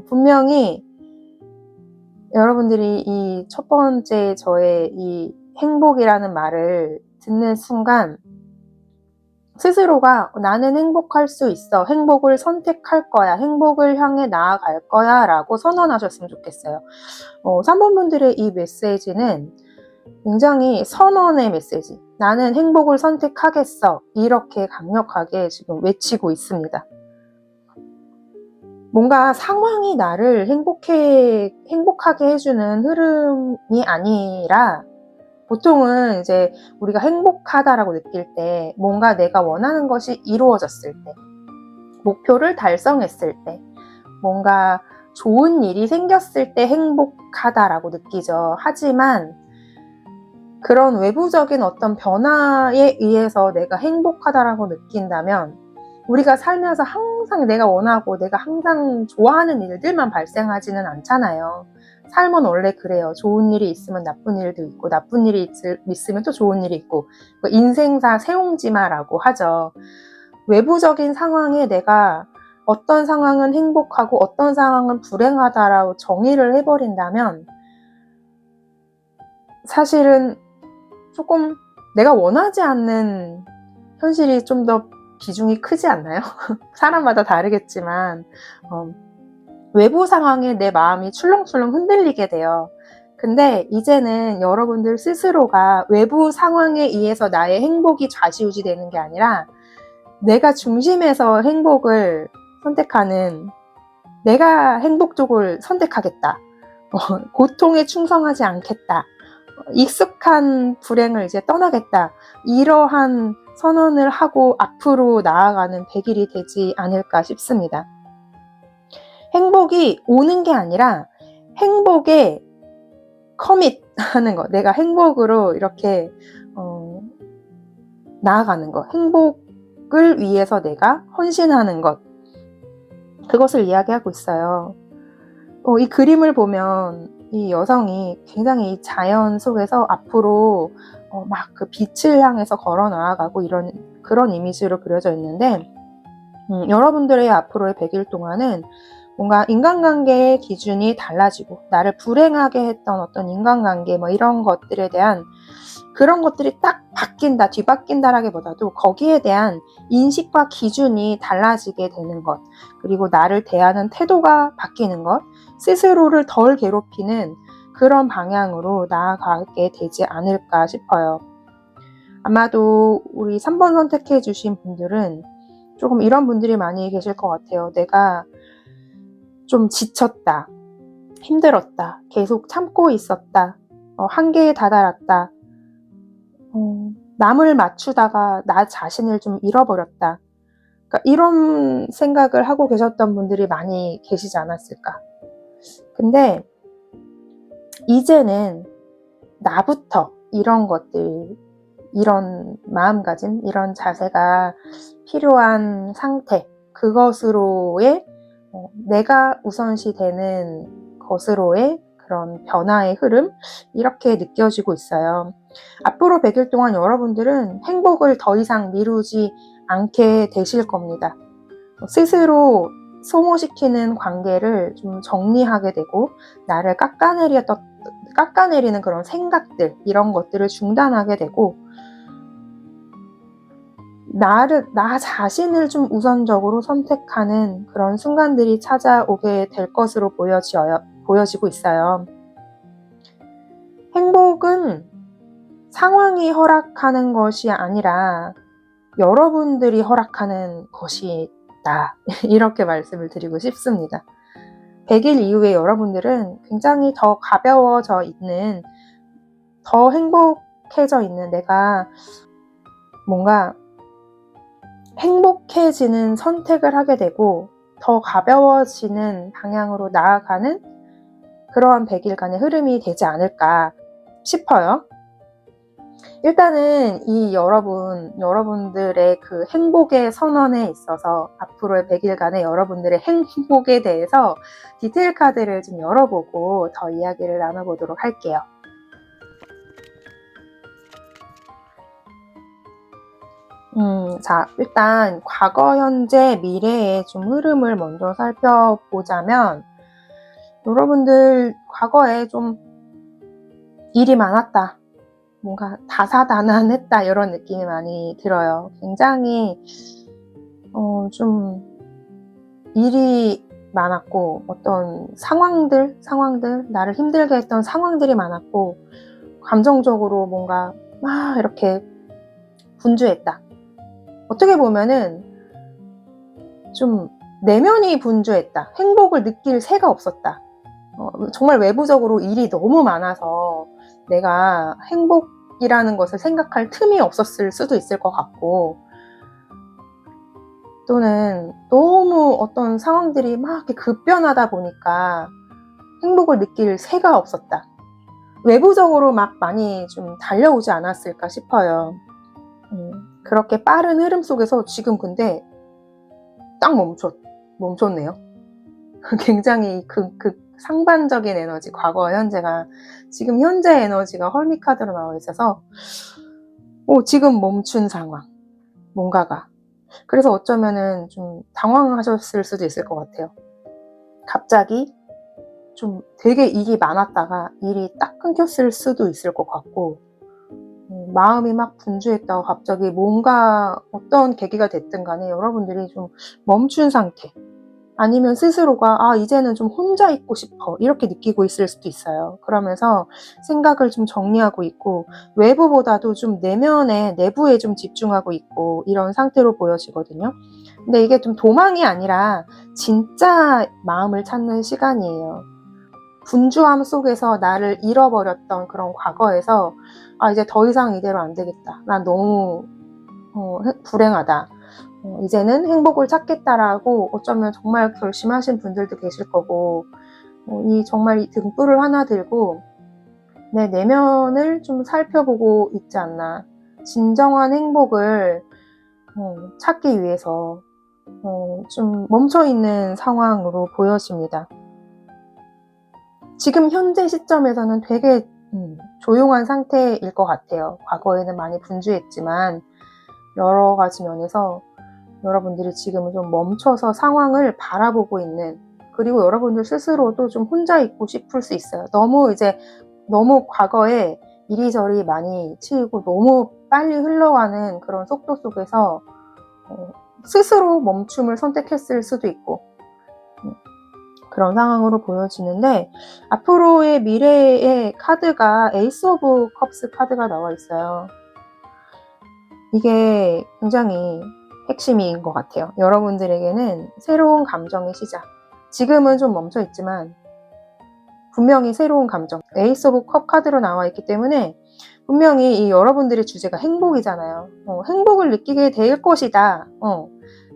분명히 여러분들이 이 첫 번째 저의 이 행복이라는 말을 듣는 순간 스스로가 나는 행복할 수 있어, 행복을 선택할 거야, 행복을 향해 나아갈 거야 라고 선언하셨으면 좋겠어요. 3번 분들의 이 메시지는 굉장히 선언의 메시지, 나는 행복을 선택하겠어, 이렇게 강력하게 지금 외치고 있습니다. 뭔가 상황이 나를 행복하게 해주는 흐름이 아니라, 보통은 이제 우리가 행복하다라고 느낄 때 뭔가 내가 원하는 것이 이루어졌을 때, 목표를 달성했을 때, 뭔가 좋은 일이 생겼을 때 행복하다라고 느끼죠. 하지만 그런 외부적인 어떤 변화에 의해서 내가 행복하다라고 느낀다면 우리가 살면서 항상 내가 원하고 내가 항상 좋아하는 일들만 발생하지는 않잖아요. 삶은 원래 그래요. 좋은 일이 있으면 나쁜 일도 있고, 나쁜 일이 있으면 또 좋은 일이 있고, 인생사 세옹지마라고 하죠. 외부적인 상황에 내가 어떤 상황은 행복하고 어떤 상황은 불행하다라고 정의를 해버린다면 사실은 조금 내가 원하지 않는 현실이 좀 더 비중이 크지 않나요? 사람마다 다르겠지만 외부 상황에 내 마음이 출렁출렁 흔들리게 돼요. 근데 이제는 여러분들 스스로가 외부 상황에 의해서 나의 행복이 좌지우지 되는 게 아니라 내가 중심에서 행복을 선택하는, 내가 행복 쪽을 선택하겠다. 고통에 충성하지 않겠다. 익숙한 불행을 이제 떠나겠다. 이러한 선언을 하고 앞으로 나아가는 100일이 되지 않을까 싶습니다. 행복이 오는 게 아니라 행복에 커밋하는 거, 내가 행복으로 이렇게 나아가는 거, 행복을 위해서 내가 헌신하는 것, 그것을 이야기하고 있어요. 이 그림을 보면 이 여성이 굉장히 이 자연 속에서 앞으로 막 그 빛을 향해서 걸어 나아가고 이런 그런 이미지로 그려져 있는데, 여러분들의 앞으로의 100일 동안은 뭔가 인간관계의 기준이 달라지고 나를 불행하게 했던 어떤 인간관계 이런 것들에 대한 그런 것들이 딱 바뀐다, 뒤바뀐다라기보다도 거기에 대한 인식과 기준이 달라지게 되는 것, 그리고 나를 대하는 태도가 바뀌는 것, 스스로를 덜 괴롭히는 그런 방향으로 나아가게 되지 않을까 싶어요. 아마도 우리 3번 선택해 주신 분들은 조금 이런 분들이 많이 계실 것 같아요. 내가 좀 지쳤다, 힘들었다, 계속 참고 있었다, 한계에 다다랐다, 남을 맞추다가 나 자신을 좀 잃어버렸다. 그러니까 이런 생각을 하고 계셨던 분들이 많이 계시지 않았을까. 근데 이제는 나부터 이런 것들, 이런 마음가짐, 이런 자세가 필요한 상태, 그것으로의 내가 우선시 되는 것으로의 그런 변화의 흐름, 이렇게 느껴지고 있어요. 앞으로 100일 동안 여러분들은 행복을 더 이상 미루지 않게 되실 겁니다. 스스로 소모시키는 관계를 좀 정리하게 되고, 나를 깎아내리는 그런 생각들, 이런 것들을 중단하게 되고, 나 자신을 좀 우선적으로 선택하는 그런 순간들이 찾아오게 될 것으로 보여지고 있어요. 행복은 상황이 허락하는 것이 아니라 여러분들이 허락하는 것이다. 이렇게 말씀을 드리고 싶습니다. 100일 이후에 여러분들은 굉장히 더 가벼워져 있는, 더 행복해져 있는, 내가 뭔가 행복해지는 선택을 하게 되고 더 가벼워지는 방향으로 나아가는 그러한 100일간의 흐름이 되지 않을까 싶어요. 일단은 이 여러분들의 그 행복의 선언에 있어서 앞으로의 100일간의 여러분들의 행복에 대해서 디테일 카드를 좀 열어보고 더 이야기를 나눠보도록 할게요. 자, 일단 과거, 현재, 미래의 좀 흐름을 먼저 살펴보자면, 여러분들 과거에 좀 일이 많았다, 뭔가 다사다난했다, 이런 느낌이 많이 들어요. 굉장히 좀 일이 많았고, 어떤 상황들, 나를 힘들게 했던 상황들이 많았고, 감정적으로 뭔가 막 이렇게 분주했다. 어떻게 보면은 좀 내면이 분주했다. 행복을 느낄 새가 없었다. 정말 외부적으로 일이 너무 많아서 내가 행복이라는 것을 생각할 틈이 없었을 수도 있을 것 같고, 또는 너무 어떤 상황들이 막 이렇게 급변하다 보니까 행복을 느낄 새가 없었다. 외부적으로 막 많이 좀 달려오지 않았을까 싶어요. 그렇게 빠른 흐름 속에서 지금 근데 딱 멈췄네요. 굉장히 그 상반적인 에너지, 과거와 현재가, 지금 현재 에너지가 헐미 카드로 나와 있어서 지금 멈춘 상황, 뭔가가. 그래서 어쩌면은 좀 당황하셨을 수도 있을 것 같아요. 갑자기 좀 되게 일이 많았다가 일이 딱 끊겼을 수도 있을 것 같고, 마음이 막 분주했다가 갑자기 뭔가 어떤 계기가 됐든 간에 여러분들이 좀 멈춘 상태, 아니면 스스로가 이제는 좀 혼자 있고 싶어, 이렇게 느끼고 있을 수도 있어요. 그러면서 생각을 좀 정리하고 있고, 외부보다도 좀 내부에 좀 집중하고 있고, 이런 상태로 보여지거든요. 근데 이게 좀 도망이 아니라 진짜 마음을 찾는 시간이에요. 분주함 속에서 나를 잃어버렸던 그런 과거에서 이제 더 이상 이대로 안 되겠다, 난 너무 불행하다, 이제는 행복을 찾겠다라고 어쩌면 정말 결심하신 분들도 계실 거고, 정말 이 등불을 하나 들고 내 내면을 좀 살펴보고 있지 않나. 진정한 행복을 찾기 위해서 좀 멈춰있는 상황으로 보여집니다. 지금 현재 시점에서는 되게 조용한 상태일 것 같아요. 과거에는 많이 분주했지만 여러 가지 면에서 여러분들이 지금은 좀 멈춰서 상황을 바라보고 있는, 그리고 여러분들 스스로도 좀 혼자 있고 싶을 수 있어요. 너무 과거에 이리저리 많이 치이고 너무 빨리 흘러가는 그런 속도 속에서 스스로 멈춤을 선택했을 수도 있고 그런 상황으로 보여지는데, 앞으로의 미래의 카드가 에이스 오브 컵스 카드가 나와 있어요. 이게 굉장히 핵심인 것 같아요. 여러분들에게는 새로운 감정의 시작, 지금은 좀 멈춰 있지만 분명히 새로운 감정, 에이스 오브 컵 카드로 나와 있기 때문에 분명히 이 여러분들의 주제가 행복이잖아요. 행복을 느끼게 될 것이다.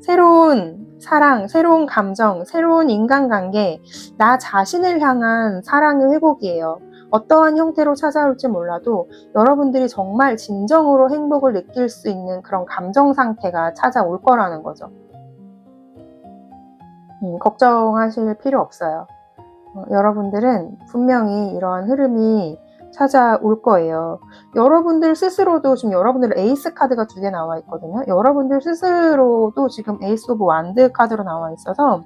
새로운 사랑, 새로운 감정, 새로운 인간관계, 나 자신을 향한 사랑의 회복이에요. 어떠한 형태로 찾아올지 몰라도 여러분들이 정말 진정으로 행복을 느낄 수 있는 그런 감정 상태가 찾아올 거라는 거죠. 걱정하실 필요 없어요. 여러분들은 분명히 이러한 흐름이 찾아올 거예요. 여러분들 스스로도 지금 여러분들 에이스 카드가 2개 나와 있거든요. 여러분들 스스로도 지금 에이스 오브 완드 카드로 나와 있어서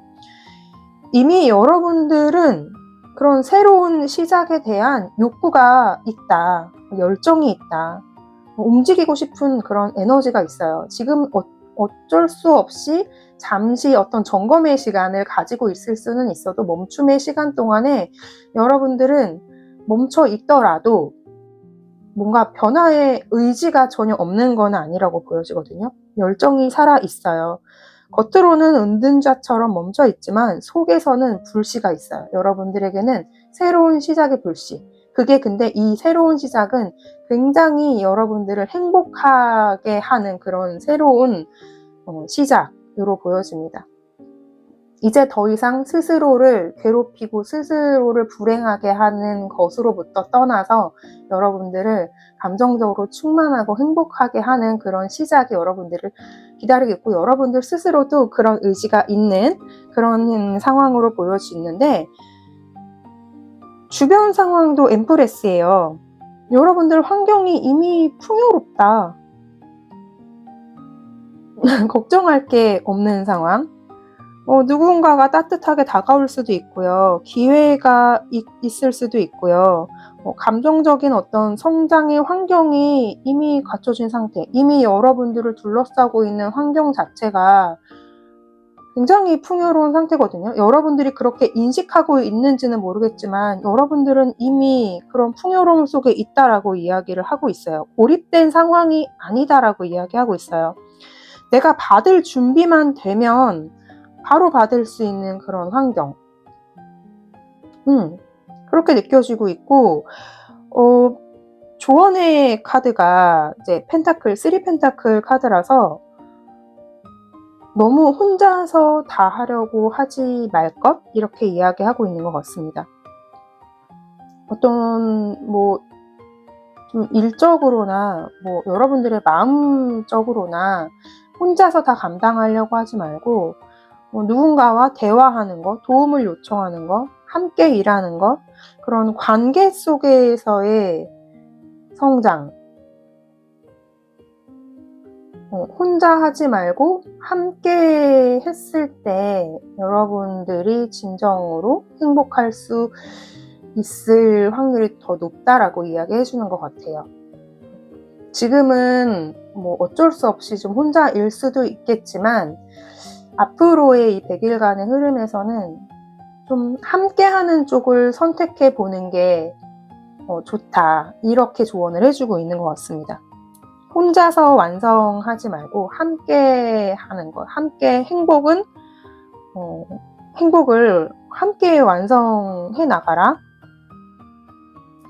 이미 여러분들은 그런 새로운 시작에 대한 욕구가 있다, 열정이 있다, 움직이고 싶은 그런 에너지가 있어요. 지금 어쩔 수 없이 잠시 어떤 점검의 시간을 가지고 있을 수는 있어도 멈춤의 시간 동안에 여러분들은 멈춰 있더라도 뭔가 변화의 의지가 전혀 없는 건 아니라고 보여지거든요. 열정이 살아 있어요. 겉으로는 은둔자처럼 멈춰 있지만 속에서는 불씨가 있어요. 여러분들에게는 새로운 시작의 불씨. 그게 근데 이 새로운 시작은 굉장히 여러분들을 행복하게 하는 그런 새로운 시작으로 보여집니다. 이제 더 이상 스스로를 괴롭히고 스스로를 불행하게 하는 것으로부터 떠나서 여러분들을 감정적으로 충만하고 행복하게 하는 그런 시작이 여러분들을 기다리고 있고, 여러분들 스스로도 그런 의지가 있는 그런 상황으로 보여지는데, 주변 상황도 엠프레스예요. 여러분들 환경이 이미 풍요롭다. 걱정할 게 없는 상황. 누군가가 따뜻하게 다가올 수도 있고요. 기회가 있을 수도 있고요. 감정적인 어떤 성장의 환경이 이미 갖춰진 상태, 이미 여러분들을 둘러싸고 있는 환경 자체가 굉장히 풍요로운 상태거든요. 여러분들이 그렇게 인식하고 있는지는 모르겠지만 여러분들은 이미 그런 풍요로움 속에 있다라고 이야기를 하고 있어요. 고립된 상황이 아니다라고 이야기하고 있어요. 내가 받을 준비만 되면 바로 받을 수 있는 그런 환경. 그렇게 느껴지고 있고, 조언의 카드가 이제 펜타클, 3 펜타클 카드라서 너무 혼자서 다 하려고 하지 말 것? 이렇게 이야기하고 있는 것 같습니다. 어떤 좀 일적으로나 여러분들의 마음적으로나 혼자서 다 감당하려고 하지 말고 누군가와 대화하는 것, 도움을 요청하는 것, 함께 일하는 것, 그런 관계 속에서의 성장, 혼자 하지 말고 함께 했을 때 여러분들이 진정으로 행복할 수 있을 확률이 더 높다라고 이야기해 주는 것 같아요. 지금은 어쩔 수 없이 좀 혼자일 수도 있겠지만 앞으로의 이 100일간의 흐름에서는 좀 함께하는 쪽을 선택해 보는 게 좋다, 이렇게 조언을 해주고 있는 것 같습니다. 혼자서 완성하지 말고 함께 하는 것, 함께 행복을 함께 완성해 나가라,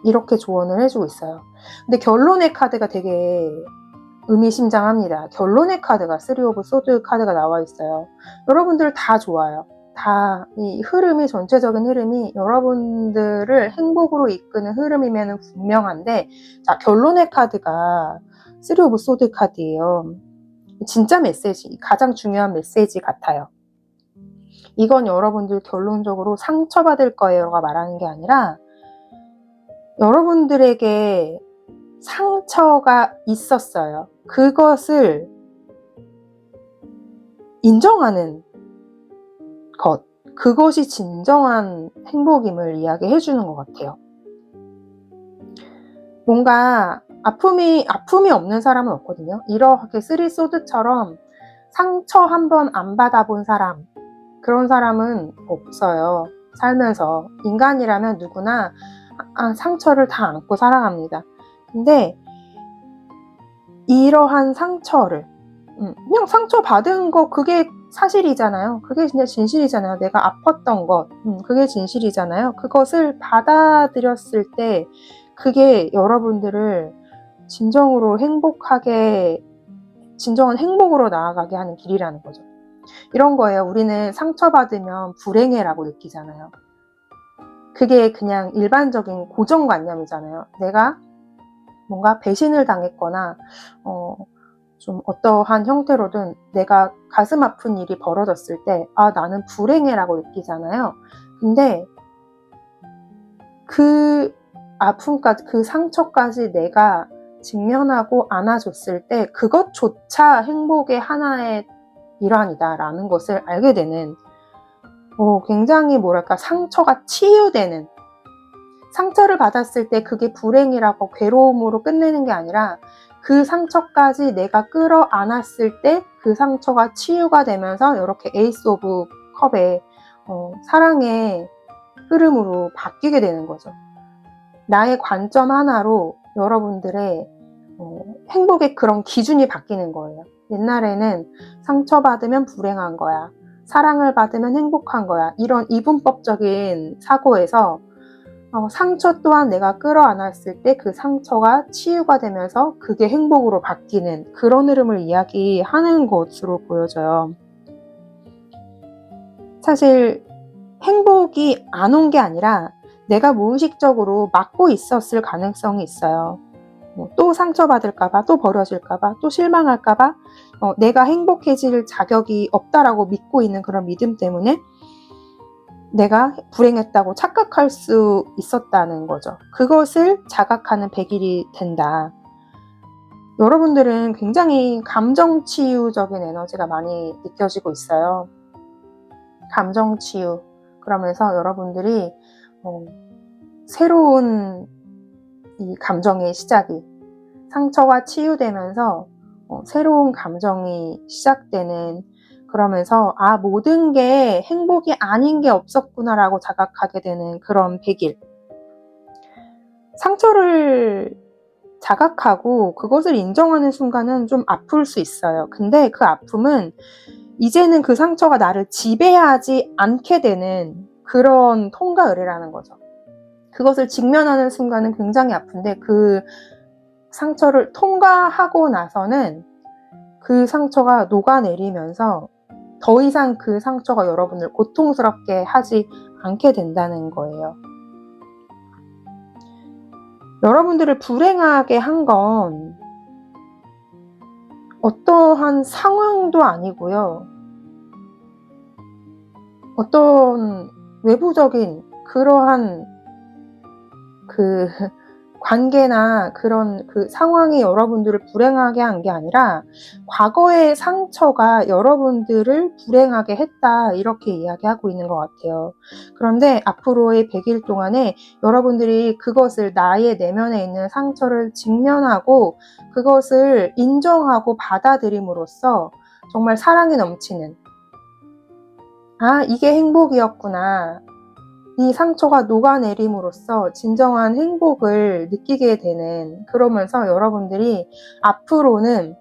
이렇게 조언을 해주고 있어요. 근데 결론의 카드가 되게 의미심장합니다. 결론의 카드가 3 오브 소드 카드가 나와 있어요. 여러분들 다 좋아요. 다 이 흐름이, 전체적인 흐름이 여러분들을 행복으로 이끄는 흐름이면 분명한데, 자, 결론의 카드가 3 오브 소드 카드예요. 진짜 메시지, 가장 중요한 메시지 같아요. 이건 여러분들 결론적으로 상처받을 거예요가 말하는 게 아니라 여러분들에게 상처가 있었어요. 그것을 인정하는 것, 그것이 진정한 행복임을 이야기해 주는 것 같아요. 뭔가 아픔이 없는 사람은 없거든요. 이렇게 쓰리소드처럼 상처 한번 안 받아본 사람, 그런 사람은 없어요. 살면서. 인간이라면 누구나 상처를 다 안고 살아갑니다. 근데 이러한 상처를 그냥 상처 받은 거 그게 사실이잖아요. 그게 진짜 진실이잖아요. 내가 아팠던 것 그게 진실이잖아요. 그것을 받아들였을 때 그게 여러분들을 진정한 행복으로 나아가게 하는 길이라는 거죠. 이런 거예요. 우리는 상처받으면 불행해라고 느끼잖아요. 그게 그냥 일반적인 고정관념이잖아요. 내가 뭔가 배신을 당했거나 좀 어떠한 형태로든 내가 가슴 아픈 일이 벌어졌을 때 나는 불행해라고 느끼잖아요. 근데 그 아픔까지, 그 상처까지 내가 직면하고 안아줬을 때 그것조차 행복의 하나의 일환이다라는 것을 알게 되는 굉장히 상처가 치유되는, 상처를 받았을 때 그게 불행이라고 괴로움으로 끝내는 게 아니라 그 상처까지 내가 끌어안았을 때 그 상처가 치유가 되면서 이렇게 에이스 오브 컵의 사랑의 흐름으로 바뀌게 되는 거죠. 나의 관점 하나로 여러분들의 행복의 그런 기준이 바뀌는 거예요. 옛날에는 상처받으면 불행한 거야, 사랑을 받으면 행복한 거야, 이런 이분법적인 사고에서 상처 또한 내가 끌어안았을 때 그 상처가 치유가 되면서 그게 행복으로 바뀌는 그런 흐름을 이야기하는 것으로 보여져요. 사실 행복이 안 온 게 아니라 내가 무의식적으로 막고 있었을 가능성이 있어요. 또 상처받을까봐, 또 버려질까봐, 또 실망할까봐 내가 행복해질 자격이 없다라고 믿고 있는 그런 믿음 때문에 내가 불행했다고 착각할 수 있었다는 거죠. 그것을 자각하는 100일이 된다. 여러분들은 굉장히 감정치유적인 에너지가 많이 느껴지고 있어요. 감정치유. 그러면서 여러분들이 새로운 이 감정의 시작이, 상처가 치유되면서 새로운 감정이 시작되는, 그러면서 모든 게 행복이 아닌 게 없었구나라고 자각하게 되는 그런 100일. 상처를 자각하고 그것을 인정하는 순간은 좀 아플 수 있어요. 근데 그 아픔은 이제는 그 상처가 나를 지배하지 않게 되는 그런 통과의례라는 거죠. 그것을 직면하는 순간은 굉장히 아픈데 그 상처를 통과하고 나서는 그 상처가 녹아내리면서 더 이상 그 상처가 여러분을 고통스럽게 하지 않게 된다는 거예요. 여러분들을 불행하게 한 건 어떠한 상황도 아니고요. 어떤 외부적인 그러한 그 관계나 그런 그 상황이 여러분들을 불행하게 한 게 아니라 과거의 상처가 여러분들을 불행하게 했다, 이렇게 이야기하고 있는 것 같아요. 그런데 앞으로의 100일 동안에 여러분들이 그것을, 나의 내면에 있는 상처를 직면하고 그것을 인정하고 받아들임으로써 정말 사랑이 넘치는, 이게 행복이었구나, 이 상처가 녹아내림으로써 진정한 행복을 느끼게 되는, 그러면서 여러분들이 앞으로는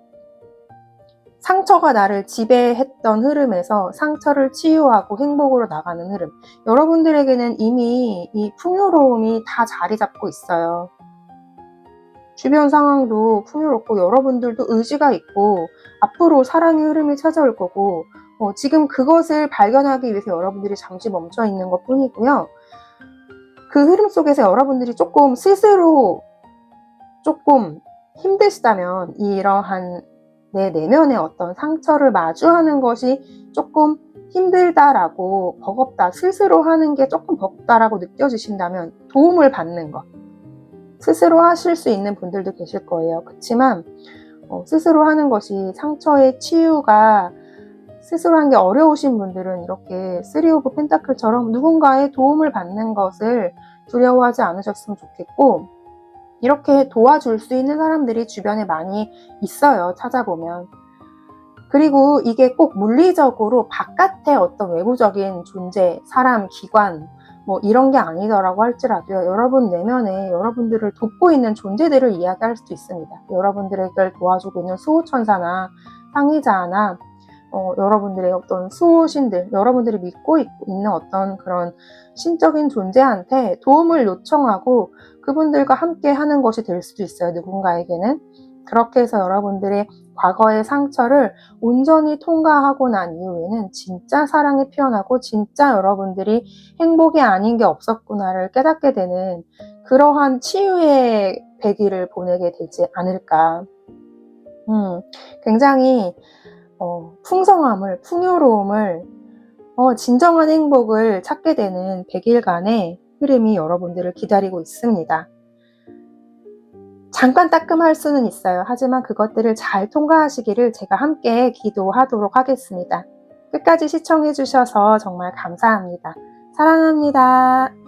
상처가 나를 지배했던 흐름에서 상처를 치유하고 행복으로 나가는 흐름, 여러분들에게는 이미 이 풍요로움이 다 자리 잡고 있어요. 주변 상황도 풍요롭고 여러분들도 의지가 있고 앞으로 사랑의 흐름이 찾아올 거고, 지금 그것을 발견하기 위해서 여러분들이 잠시 멈춰 있는 것 뿐이고요. 그 흐름 속에서 여러분들이 조금 스스로 조금 힘드시다면 이러한 내 내면의 어떤 상처를 마주하는 것이 조금 힘들다라고, 버겁다, 스스로 하는 게 조금 버겁다라고 느껴지신다면 도움을 받는 것, 스스로 하실 수 있는 분들도 계실 거예요. 그렇지만 스스로 하는 것이, 상처의 치유가 스스로 하는 게 어려우신 분들은 이렇게 3 오브 펜타클처럼 누군가의 도움을 받는 것을 두려워하지 않으셨으면 좋겠고, 이렇게 도와줄 수 있는 사람들이 주변에 많이 있어요, 찾아보면. 그리고 이게 꼭 물리적으로 바깥의 어떤 외부적인 존재, 사람, 기관, 뭐 이런 게 아니더라고 할지라도요, 여러분 내면에 여러분들을 돕고 있는 존재들을 이야기할 수도 있습니다. 여러분들을 도와주고 있는 수호천사나 상의자나 여러분들의 어떤 수호신들, 여러분들이 믿고 있는 어떤 그런 신적인 존재한테 도움을 요청하고 그분들과 함께 하는 것이 될 수도 있어요, 누군가에게는. 그렇게 해서 여러분들의 과거의 상처를 온전히 통과하고 난 이후에는 진짜 사랑이 피어나고 진짜 여러분들이 행복이 아닌 게 없었구나를 깨닫게 되는 그러한 치유의 100일을 보내게 되지 않을까. 굉장히 풍성함을, 풍요로움을, 진정한 행복을 찾게 되는 100일간의 흐름이 여러분들을 기다리고 있습니다. 잠깐 따끔할 수는 있어요. 하지만 그것들을 잘 통과하시기를 제가 함께 기도하도록 하겠습니다. 끝까지 시청해 주셔서 정말 감사합니다. 사랑합니다.